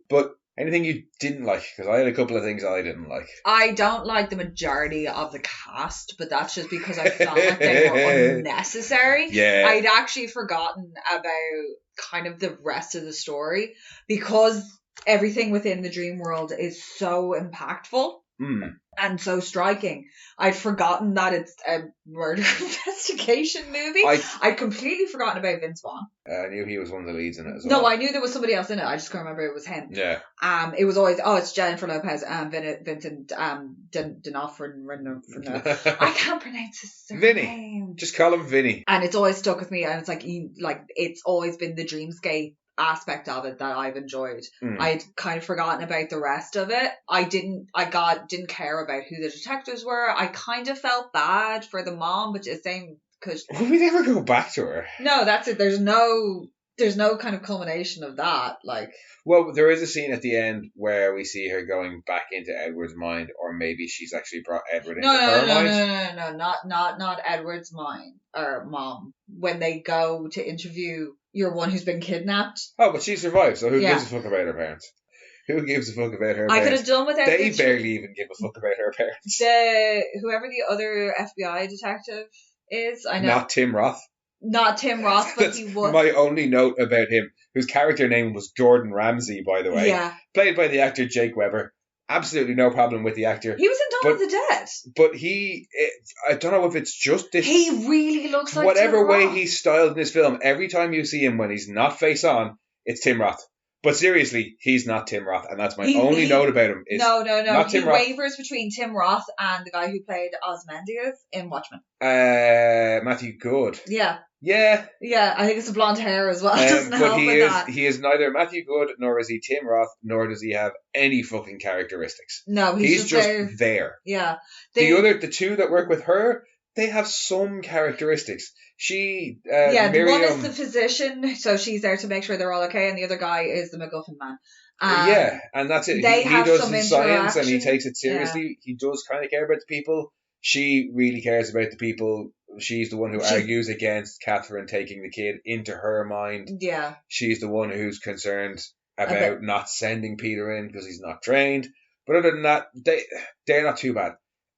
But anything you didn't like? Because I had a couple of things I didn't like. I don't like the majority of the cast, but that's just because I felt like they were unnecessary. Yeah. I'd actually forgotten about kind of the rest of the story because everything within the dream world is so impactful and so striking. I'd forgotten that it's a murder investigation movie. I'd completely forgotten about Vince Vaughn. I knew he was one of the leads in it as well. No, I knew there was somebody else in it. I just couldn't remember it was him. Yeah. It was always, it's Jennifer Lopez and Vincent D'Onofrio. I can't pronounce his Vinny. name. Just call him Vinny. And it's always stuck with me, and it's like it's always been the dreamscape aspect of it that I've enjoyed. I'd kind of forgotten about the rest of it. I didn't care about who the detectives were. I kind of felt bad for the mom, but it's same because we never go back to her. No, that's it. There's no kind of culmination of that. Well, there is a scene at the end where we see her going back into Edward's mind, or maybe she's actually brought Edward into her mind. No, not Edward's mind or mom. When they go to interview your one who's been kidnapped. Oh, but she survived, so who gives a fuck about her parents? Who gives a fuck about her parents? I could have done without They barely even give a fuck about her parents. Whoever the other FBI detective is, I know. Not Tim Roth. Not Tim Roth, but he was. My only note about him, whose character name was Jordan Ramsey, by the way. Yeah. Played by the actor Jake Weber. Absolutely no problem with the actor. He was in Dawn of the Dead. But I don't know if it's just this. He really looks like whatever Tim way Roth. he's styled in this film, every time you see him when he's not face on, it's Tim Roth. But seriously, he's not Tim Roth, and that's my only note about him. Is no. Not he Tim Roth. wavers between Tim Roth and the guy who played Ozymandias in Watchmen. Matthew Good. Yeah. Yeah. Yeah, I think it's the blonde hair as well. But he is neither Matthew Good, nor is he Tim Roth, nor does he have any fucking characteristics. No, he's just there. Yeah. The two that work with her, they have some characteristics. She, the Miriam, one is the physician, so she's there to make sure they're all okay, and the other guy is the MacGuffin man. And that's it. They he have does some his science and he interaction. takes it seriously. Yeah. He does kind of care about the people. She really cares about the people. She's the one who argues against Catherine taking the kid into her mind. Yeah. She's the one who's concerned about not sending Peter in because he's not trained. But other than that, they're not too bad.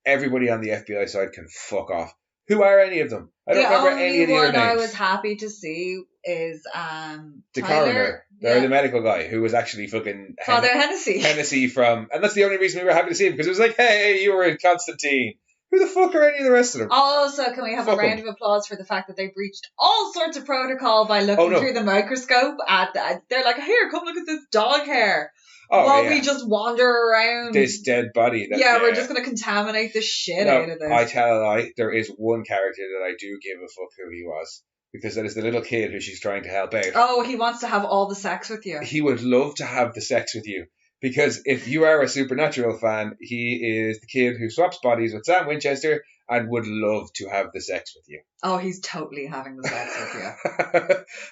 Everybody on the FBI side can fuck off. Who are any of them? I don't remember any of the other names. The only one I was happy to see is the Tyler. coroner. Or the medical guy who was actually fucking Father Hennessy. Hennessy from, and that's the only reason we were happy to see him, because it was like, hey, you were in Constantine. Who the fuck are any of the rest of them? Also, can we have a round of applause for the fact that they breached all sorts of protocol by looking through the microscope at they're like, here, come look at this dog hair. While we just wander around this dead body. We're just going to contaminate the shit out of this. I tell a lie, there is one character that I do give a fuck who he was. Because that is the little kid who she's trying to help out. Oh, he wants to have all the sex with you. He would love to have the sex with you. Because if you are a Supernatural fan, he is the kid who swaps bodies with Sam Winchester and would love to have the sex with you. Oh, he's totally having the sex with you.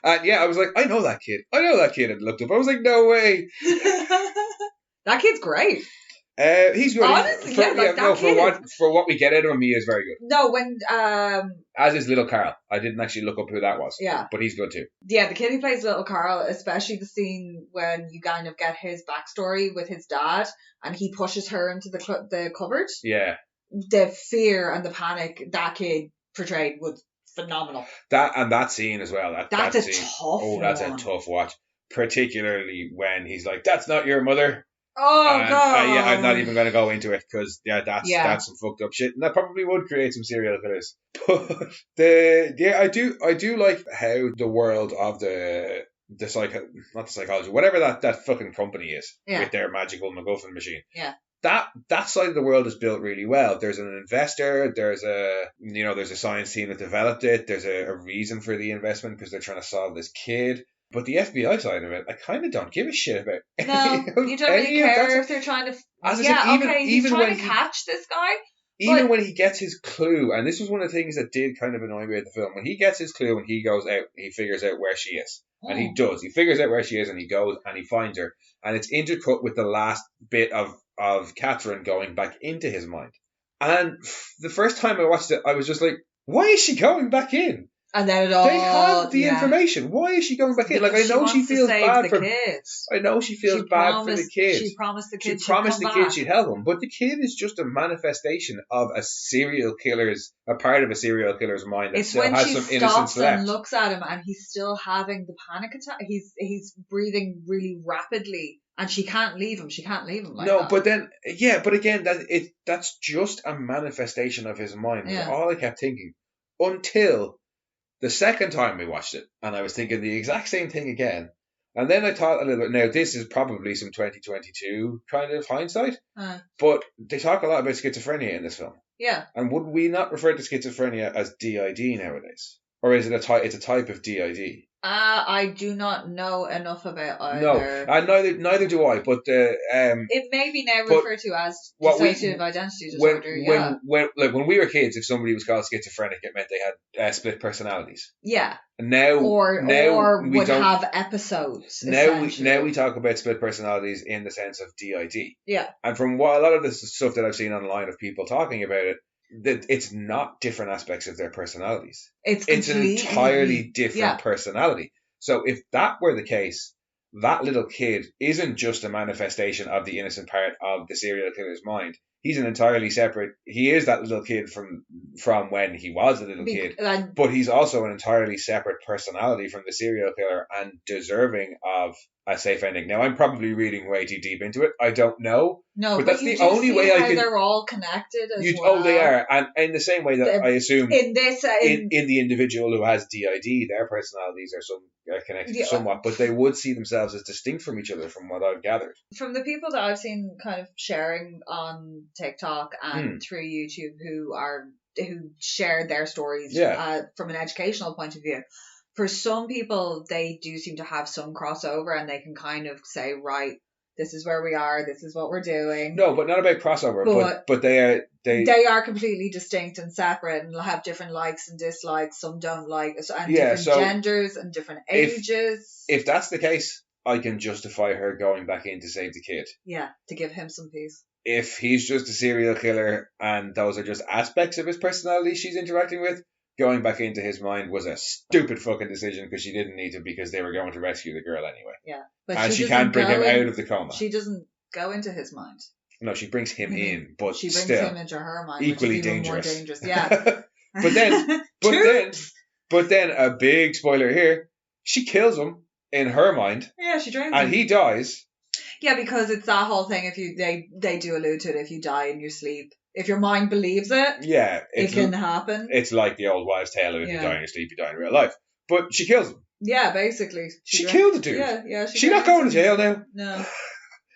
And I was like, I know that kid. And looked up. I was like, no way. That kid's great. He's good. Honestly, For what we get out of him, he is very good. No, when as is little Carl. I didn't actually look up who that was. Yeah, but he's good too. Yeah, the kid who plays little Carl, especially the scene when you kind of get his backstory with his dad, and he pushes her into the cupboard. Yeah, the fear and the panic that kid portrayed was phenomenal. That scene as well. That's a tough watch, particularly when he's like, "That's not your mother." Oh god! Yeah, I'm not even going to go into it because that's some fucked up shit, and that probably would create some serial killers. But I do like how the world of the not the psychology, whatever that fucking company is with their magical MacGuffin machine. Yeah. That side of the world is built really well. There's an investor. There's a science team that developed it. There's a reason for the investment because they're trying to solve this kid. But the FBI side of it, I kind of don't give a shit about. No, you don't really care if they're trying to. He's trying to catch this guy. Even when he gets his clue, and this was one of the things that did kind of annoy me at the film, when he gets his clue and he goes out, he figures out where she is. And he does. He figures out where she is and he goes and he finds her. And it's intercut with the last bit of Catherine going back into his mind. And the first time I watched it, I was just like, why is she going back in? And then they have the information. Why is she going back in? Like, I know she feels bad for kids. I know she feels bad for the kid. She promised the kid. She promised the kid she'd help him, but the kid is just a manifestation of a part of a serial killer's mind that still has some innocence left. It's when she stops and looks at him, and he's still having the panic attack. He's breathing really rapidly, and she can't leave him. She can't leave him like that. No, but then but again, that's just a manifestation of his mind. Yeah. That's all I kept thinking until the second time we watched it, and I was thinking the exact same thing again. And then I thought a little bit, now this is probably some 2022 kind of hindsight, but they talk a lot about schizophrenia in this film. Yeah. And would we not refer to schizophrenia as DID nowadays? Or is it it's a type of DID? I do not know enough about either. No, neither do I. But it may be now referred to as dissociative identity disorder. When we were kids, if somebody was called schizophrenic, it meant they had split personalities. Yeah. Now we would have episodes. Now we talk about split personalities in the sense of DID. Yeah. And from a lot of the stuff that I've seen online of people talking about it, that it's not different aspects of their personalities. It's an entirely different personality. So if that were the case, that little kid isn't just a manifestation of the innocent part of the serial killer's mind. He's an entirely separate. He is that little kid from when he was a little kid, but he's also an entirely separate personality from the serial killer and deserving of a safe ending. Now, I'm probably reading way too deep into it. I don't know. No, but that's the only way I can. They're all connected as well. Oh, they are, and in the same way that I assume in this in the individual who has DID, their personalities are connected somewhat, but they would see themselves as distinct from each other, from what I've gathered. From the people that I've seen kind of sharing on TikTok and through YouTube, who share their stories from an educational point of view. For some people, they do seem to have some crossover, and they can kind of say, right, this is where we are, this is what we're doing. No, but not about crossover. But they are completely distinct and separate, and have different likes and dislikes. Some don't like, and different genders and different ages. If that's the case, I can justify her going back in to save the kid. Yeah, to give him some peace. If he's just a serial killer and those are just aspects of his personality she's interacting with, going back into his mind was a stupid fucking decision because she didn't need to, because they were going to rescue the girl anyway. Yeah. But she can't bring him out of the coma. She doesn't go into his mind. No, she brings him in, but she brings him into her mind. Equally which is even dangerous. More dangerous. Yeah. but then a big spoiler here, she kills him in her mind. Yeah, she drains him. And he dies. Yeah, because it's that whole thing. If they do allude to it, if you die in your sleep, if your mind believes it, it can happen. It's like the old wives' tale of if you die in your sleep, you die in real life. But she kills him. Yeah, basically. She killed the dude. Yeah. She's not going to jail now. No.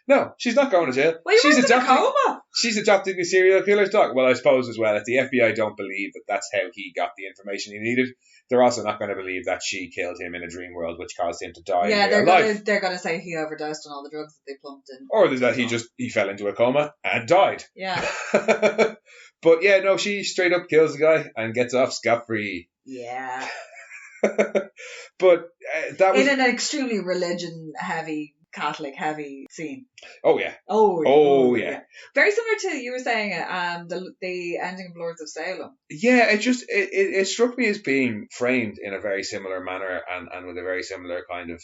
No, she's not going to jail. Well, she's adopted a coma. She's adopted the serial killer's dog. Well, I suppose as well, if the FBI don't believe that that's how he got the information he needed, they're also not going to believe that she killed him in a dream world, which caused him to die. Yeah, in real life. They're going to say he overdosed on all the drugs that they plumped in. Or that he fell into a coma and died. Yeah. But yeah, no, she straight up kills the guy and gets off scot-free. Yeah. But that was in an extremely religion-heavy Catholic heavy scene. Oh yeah. Oh yeah. yeah. Very similar to you were saying the ending of Lords of Salem. Yeah, it struck me as being framed in a very similar manner and with a very similar kind of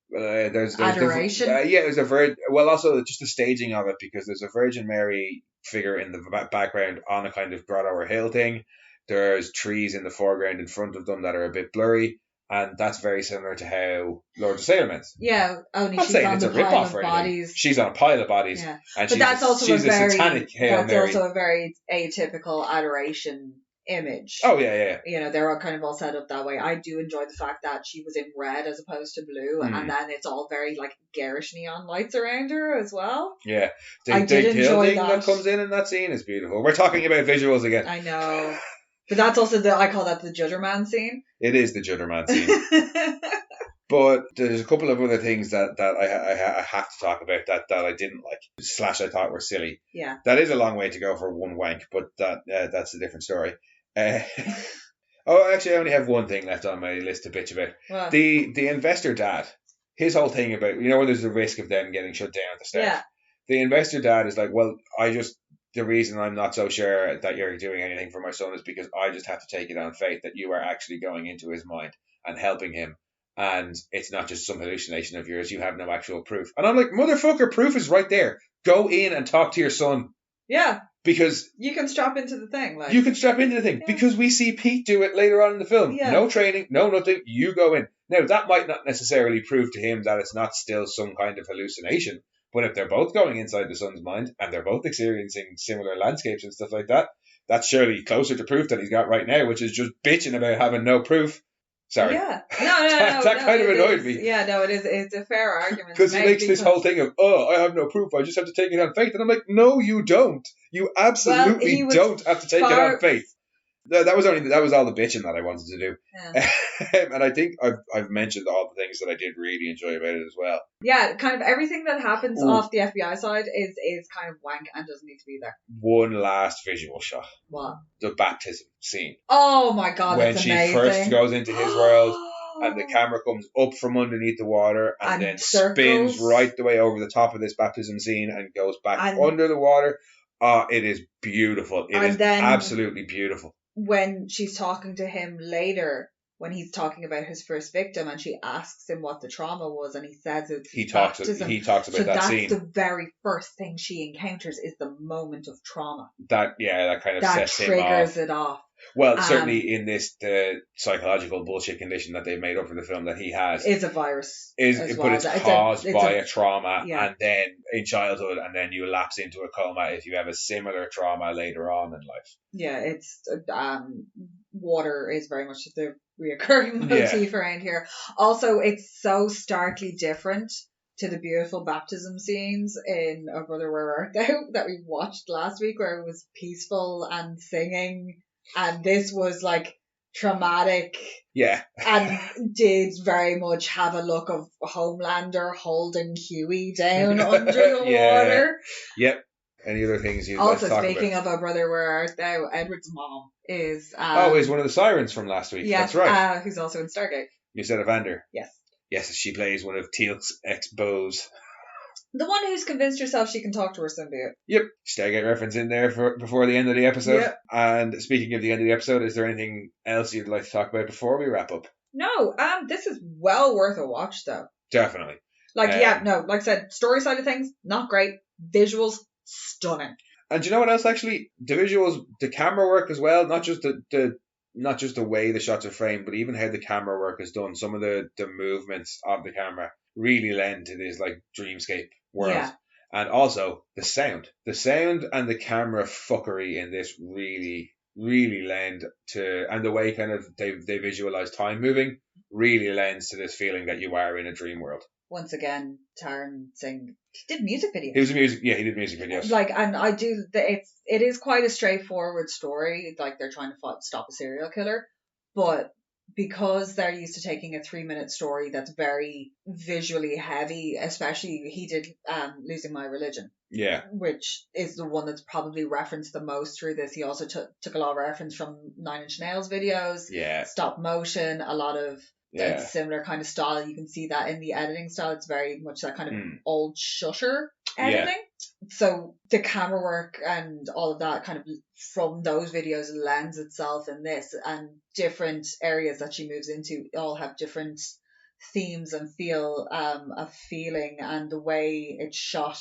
there's adoration. There's also just the staging of it, because there's a Virgin Mary figure in the background on a kind of grotto or hill thing. There's trees in the foreground in front of them that are a bit blurry, and that's very similar to how Lord of Salem ends. Yeah, only she's on the pile of bodies. She's on a pile of bodies, yeah. And but that's also she's a very satanic Hail that's Mary. also a very atypical adoration image. Oh yeah. You know, they're all kind of all set up that way. I do enjoy the fact that she was in red as opposed to blue, and then it's all very like garish neon lights around her as well. Yeah, I did enjoy that comes in that scene is beautiful. We're talking about visuals again. I know, but that's also I call that the Judderman scene. It is the Judderman scene. But there's a couple of other things that I have to talk about that I didn't like / I thought were silly. Yeah, that is a long way to go for one wank, but that's a different story. Actually, I only have one thing left on my list to bitch about. What? The investor dad. His whole thing about, when there's a risk of them getting shut down at the start. Yeah. The investor dad is like, well, the reason I'm not so sure that you're doing anything for my son is because I just have to take it on faith that you are actually going into his mind and helping him. And it's not just some hallucination of yours. You have no actual proof. And I'm like, motherfucker, proof is right there. Go in and talk to your son. Yeah. Because you can strap into the thing. You can strap into the thing. Yeah. Because we see Pete do it later on in the film. Yeah. No training, no nothing. You go in. Now, that might not necessarily prove to him that it's not still some kind of hallucination. But if they're both going inside the son's mind and they're both experiencing similar landscapes and stuff like that, that's surely closer to proof that he's got right now, which is just bitching about having no proof. Sorry. Yeah. No. that kind of annoyed me. Yeah, no, it is. It's a fair argument. Because he makes this whole thing of, I have no proof. I just have to take it on faith. And I'm like, no, you don't. You absolutely don't have to take it on faith. That was all the bitching that I wanted to do. Yeah. And I think I've mentioned all the things that I did really enjoy about it as well. Yeah, kind of everything that happens off the FBI side is kind of wank and doesn't need to be there. One last visual shot. What? The baptism scene. Oh my god, when that's amazing. When she first goes into his world and the camera comes up from underneath the water and then spins right the way over the top of this baptism scene and goes back under the water. It is beautiful. It is absolutely beautiful. When she's talking to him later, when he's talking about his first victim, and she asks him what the trauma was, and he says it's baptism. He talks about that scene. That's the very first thing she encounters is the moment of trauma. That kind of sets him off. That triggers it off. Well, certainly in the psychological bullshit condition that they've made up for the film that he has. Is a virus. But it's caused by a trauma, and then in childhood, and then you lapse into a coma if you have a similar trauma later on in life. Yeah, it's water is very much the reoccurring motif around here. Also, it's so starkly different to the beautiful baptism scenes in Oh Brother Where Art Thou that we watched last week, where it was peaceful and singing. And this was like traumatic. Yeah. And did very much have a look of Homelander holding Huey down under the water. Yep. Any other things you'd like to talk about? Also, speaking of A Brother Where Art Thou, Edward's mom is... is one of the sirens from last week. Yes, that's right. Who's also in Stargate. You said Evander. Yes. Yes, she plays one of Teal'c's ex-beaux. The one who's convinced herself she can talk to her symbiote. Yep. Stargate reference in there before the end of the episode. Yep. And speaking of the end of the episode, is there anything else you'd like to talk about before we wrap up? No. This is well worth a watch, though. Definitely. Like I said, story side of things, not great. Visuals, stunning. And do you know what else, actually? The visuals, the camera work as well, not just the way the shots are framed, but even how the camera work is done. Some of the movements of the camera really lend to this like dreamscape world. Yeah. And also the sound and the camera fuckery in this really, really lend to, and the way kind of they visualize time moving really lends to this feeling that you are in a dream world. Once again, Taran Singh did music videos. He did music videos. It is quite a straightforward story. Like they're trying to stop a serial killer, but because they're used to taking a 3-minute story that's very visually heavy, especially he did Losing My Religion. Yeah. Which is the one that's probably referenced the most through this. He also took a lot of reference from Nine Inch Nails videos. Yeah. Stop motion, a lot of that similar kind of style. You can see that in the editing style. It's very much that kind of old Shutter editing. So the camera work and all of that kind of from those videos lends itself in this, and different areas that she moves into all have different themes and feel a feeling, and the way it's shot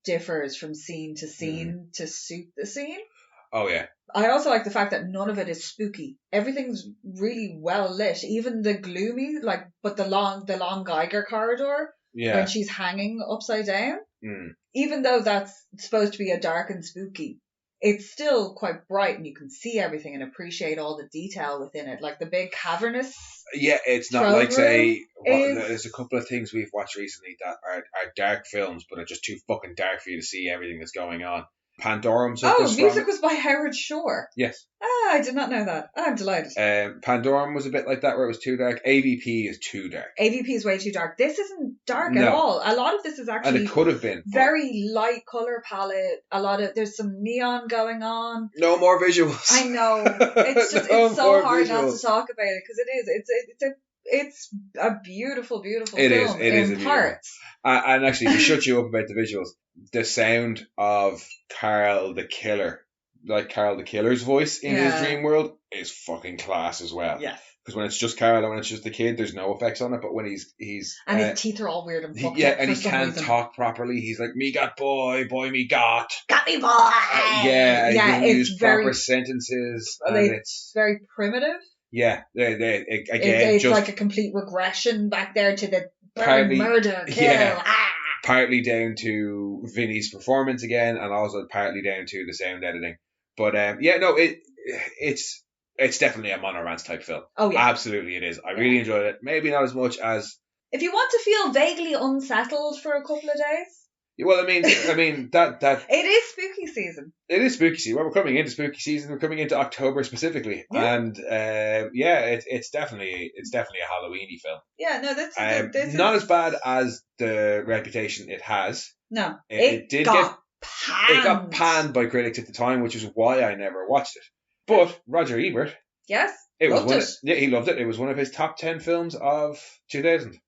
differs from scene to scene to suit the scene. Oh yeah. I also like the fact that none of it is spooky. Everything's really well lit. Even the gloomy, but the long Geiger corridor when she's hanging upside down. Even though that's supposed to be a dark and spooky, it's still quite bright, and you can see everything and appreciate all the detail within it. Like the big cavernous. Yeah, it's not like, say, there's a couple of things we've watched recently that are dark films, but are just too fucking dark for you to see everything that's going on. Pandorum. Music was by Howard Shore. Yes. I did not know that. I'm delighted. Pandorum was a bit like that, where it was too dark. AVP is too dark. AVP is way too dark. This isn't dark at all. A lot of this is actually, and it could have been, very light color palette. There's some neon going on. No more visuals. I know. It's just it's so hard not to talk about it, because it is. It's a beautiful, beautiful film. It is in parts. And actually, to shut you up about the visuals, the sound of Carl the Killer, like Carl the Killer's voice in his dream world, is fucking class as well. Yes. Because when it's just Carl and when it's just the kid, there's no effects on it. But when he's and his teeth are all weird and fucked up. And he can't talk properly. He's like, "Me got boy me got me boy." It's use proper sentences. And it's very primitive. Yeah, it's just like a complete regression back there to the murder, kill. Yeah, partly down to Vinny's performance again, and also partly down to the sound editing. But it's definitely a MonoRants type film. Oh yeah, absolutely it is. I really enjoyed it. Maybe not as much as. If you want to feel vaguely unsettled for a couple of days. Well, I mean that it is spooky season. It is spooky season. Well, we're coming into spooky season. We're coming into October specifically, and it's definitely a Halloweeny film. Yeah, no, that's not as bad as the reputation it has. No, it got panned by critics at the time, which is why I never watched it. But Roger Ebert, yes, he loved it. It was one of his top 10 films of 2000.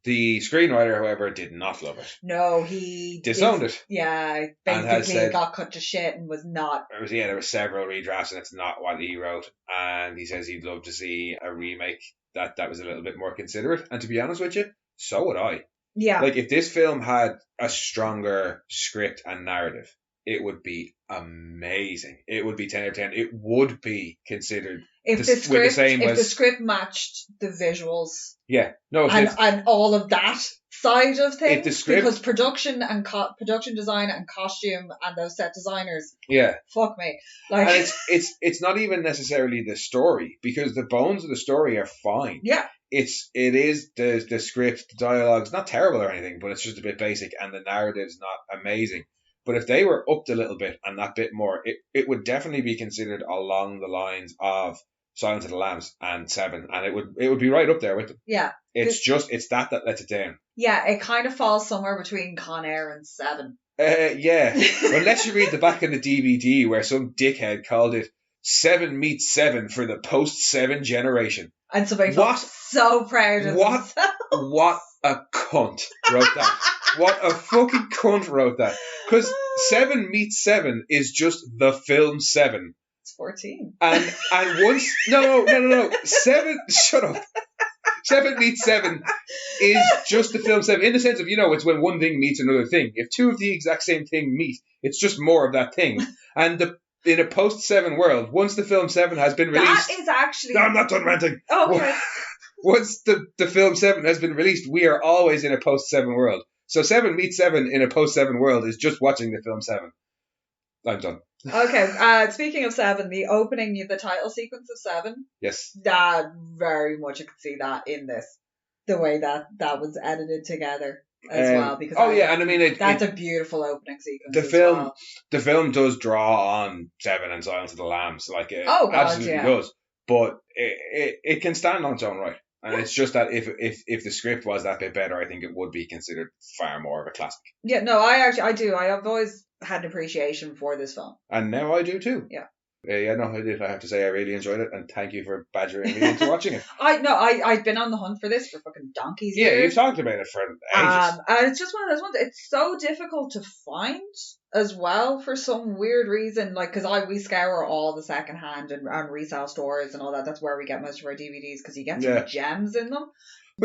The screenwriter, however, did not love it. No, he disowned it. Yeah, basically got cut to shit and was not. There were several redrafts, and it's not what he wrote. And he says he'd love to see a remake that was a little bit more considerate. And to be honest with you, so would I. Yeah. Like, if this film had a stronger script and narrative, it would be amazing. It would be 10 out of 10. It would be considered if the script matched the visuals. Yeah, no, and all of that side of things, because production and production design and costume and those set designers. Yeah. Fuck me. Like, and it's not even necessarily the story, because the bones of the story are fine. Yeah. It is the script, the dialogue's not terrible or anything, but it's just a bit basic, and the narrative's not amazing. But if they were upped a little bit and that bit more, it would definitely be considered along the lines of Silence of the Lambs and Seven, and it would be right up there with them. Yeah. It's that lets it down. Yeah, it kind of falls somewhere between Con Air and Seven. Yeah. Unless you read the back of the DVD where some dickhead called it 7 meets 7 for the post-7 generation. And somebody felt so proud of themselves. What a cunt wrote that. What a fucking cunt wrote that. Because 7 meets 7 is just the film 7. It's 14. And once... No. 7... Shut up. 7 meets 7 is just the film 7. In the sense of, it's when one thing meets another thing. If two of the exact same thing meet, it's just more of that thing. And in a post-7 world, once the film 7 has been released... That is actually... No, I'm not done ranting. Oh, okay. Once the film 7 has been released, we are always in a post-7 world. So 7 meets 7 in a post-7 world is just watching the film 7. I'm done. Okay, speaking of 7, the title sequence of 7. Yes. That very much, I could see that in this. The way that was edited together as well. Because and I mean... that's a beautiful opening sequence The film does draw on 7 and Silence of the Lambs. Like, it absolutely does. But it can stand on its own right. And it's just that if the script was that bit better, I think it would be considered far more of a classic. Yeah, no, I do. I have always had an appreciation for this film. And now I do too. Yeah. Yeah, no, I have to say I really enjoyed it, and thank you for badgering me into watching it. I've been on the hunt for this for fucking donkey's years. Yeah, you've talked about it for ages. And it's just one of those ones. It's so difficult to find as well for some weird reason. Like, because we scour all the secondhand and resale stores and all that. That's where we get most of our DVDs because you get some gems in them.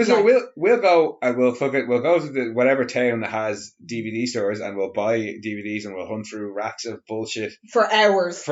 So we'll go and we'll go to whatever town that has DVD stores and we'll buy DVDs and we'll hunt through racks of bullshit for hours.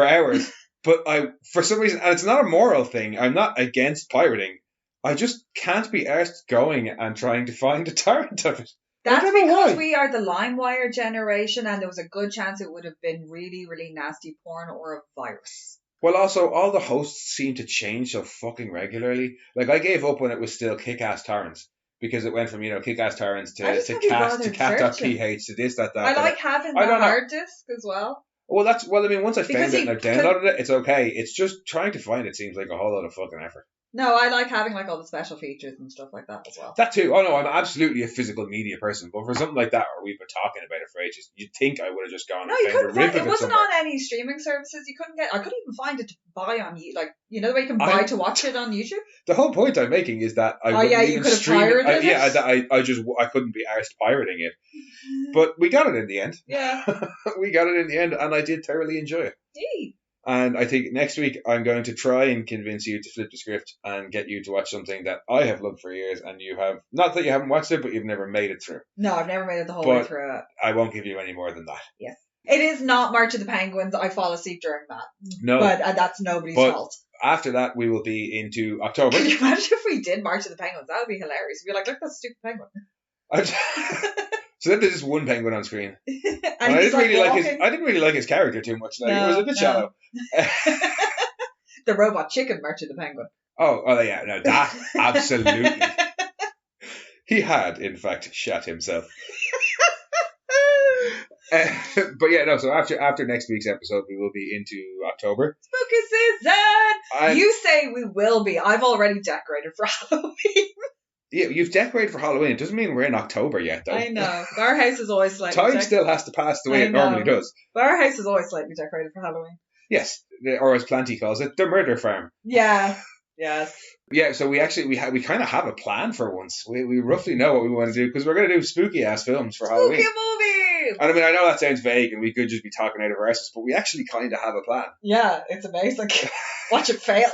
But for some reason, and it's not a moral thing, I'm not against pirating. I just can't be arsed going and trying to find a torrent of it. That's because we are the LimeWire generation, and there was a good chance it would have been really, really nasty porn or a virus. Well, also, all the hosts seem to change so fucking regularly. Like, I gave up when it was still Kick-Ass Torrents, because it went from, Kick-Ass Torrents to cat.ph to this, that. I like having the hard disk as well. Well, once I found it and I've downloaded it, it's okay. It's just trying to find it seems like a whole lot of fucking effort. No, I like having like all the special features and stuff like that as well. That too. Oh no, I'm absolutely a physical media person, but for something like that, where we've been talking about it for ages, you'd think I would have just gone. No, you couldn't find it. It wasn't on any streaming services. You couldn't get. I couldn't even find it to buy on you. Like the way you can buy to watch it on YouTube. The whole point I'm making is that I you could have pirated it. I couldn't be arsed pirating it, but we got it in the end. Yeah, we got it in the end, and I did thoroughly enjoy it. Gee. And I think next week I'm going to try and convince you to flip the script and get you to watch something that I have loved for years and you have, not that you haven't watched it, but you've never made it through. No, I've never made it the whole way through it. I won't give you any more than that. Yes. It is not March of the Penguins. I fall asleep during that. No. But that's nobody's fault. After that, we will be into October. Can you imagine if we did March of the Penguins? That would be hilarious. We'd be like, look, that's a stupid penguin. So then there's just one penguin on screen. and I didn't really like his character too much. It was a bit shallow. The robot chicken March of the Penguin. Oh yeah, no, that absolutely. He had, in fact, shat himself. But yeah, no. So after next week's episode, we will be into October. Spooky season. You say we will be. I've already decorated for Halloween. Yeah, you've decorated for Halloween. It doesn't mean we're in October yet, though. I know. Our house is always slightly Time still has to pass the way it normally does. But our house is always slightly decorated for Halloween. Yes, or as Planty calls it, the murder farm. Yeah. Yes. Yeah, so we kind of have a plan for once. We roughly know what we want to do because we're going to do spooky ass films for Halloween. Spooky movies. And I know that sounds vague and we could just be talking out of our asses, but we actually kind of have a plan. Yeah, it's amazing. Watch it fail.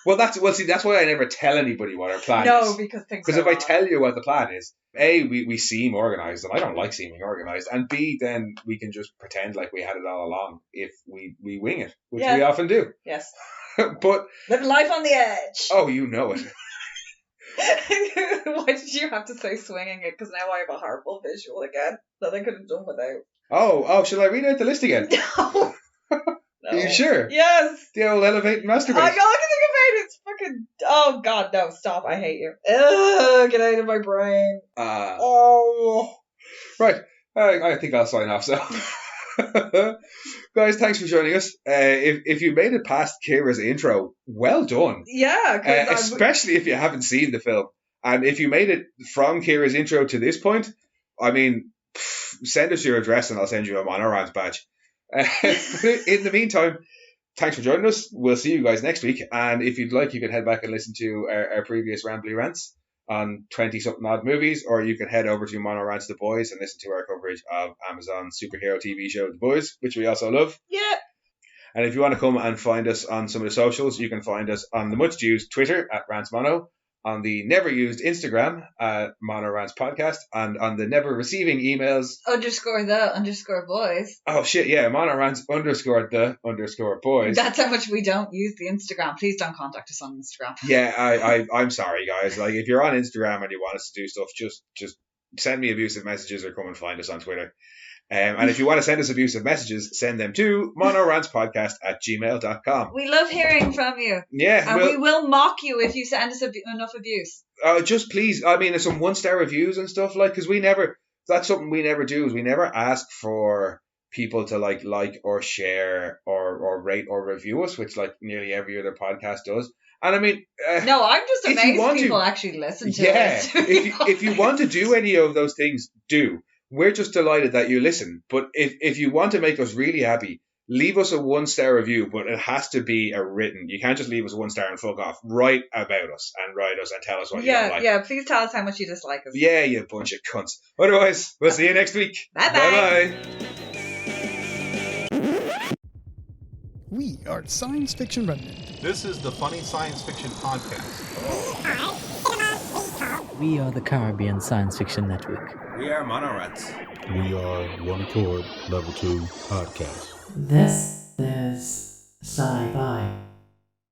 Well, that's why I never tell anybody what our plan is. No, because if I tell you what the plan is, A, we seem organised, and I don't like seeming organised, and B, then we can just pretend like we had it all along if we wing it, which we often do. Yes. But live life on the edge. Oh, you know it. Why did you have to say swinging it? Because now I have a horrible visual again that I could have done without. Oh, shall I read out the list again? No. Are you sure? Yes. The old elevate and masturbate. I can think about it. It's fucking. Oh God, no! Stop! I hate you. Ugh, get out of my brain. Right. I think I'll sign off. So, guys, thanks for joining us. If you made it past Ciara's intro, well done. Yeah. Especially if you haven't seen the film, and if you made it from Ciara's intro to this point, I mean, send us your address and I'll send you a MonoRants badge. In the meantime, thanks for joining us. We'll see you guys next week. And if you'd like, you can head back and listen to our previous Rambly Rants on 20-something odd movies, or you can head over to MonoRants The Boys and listen to our coverage of Amazon's superhero TV show The Boys, which we also love. Yeah. And if you want to come and find us on some of the socials, you can find us on the much used Twitter at RantsMono, on the never used Instagram at MonoRants Podcast, and on the never receiving emails _the_boys. Oh shit, yeah, MonoRants _the_boys. That's how much we don't use the Instagram. Please don't contact us on Instagram. Yeah, I'm sorry guys. Like, if you're on Instagram and you want us to do stuff, just send me abusive messages or come and find us on Twitter. And if you want to send us abusive messages, send them to monorantspodcast@gmail.com. We love hearing from you. Yeah. And we will mock you if you send us enough abuse. Just please, I mean, some 1-star reviews and stuff, like, because that's something we never do, is we never ask for people to like or share or rate or review us, which like nearly every other podcast does. And I mean, no, I'm just amazed people actually listen to us. If you want to do any of those things, do. We're just delighted that you listen. But if you want to make us really happy, leave us a 1-star review, but it has to be a written. You can't just leave us a 1-star and fuck off. Write about us and write us and tell us what you don't like. Yeah, please tell us how much you dislike us. Yeah, you bunch of cunts. Otherwise, we'll see you next week. Bye-bye. We are Science Fiction Remnant. This is the Funny Science Fiction Podcast. We are the Caribbean Science Fiction Network. We are MonoRants. We are One Accord Level 2 Podcast. This is Sci-Fi.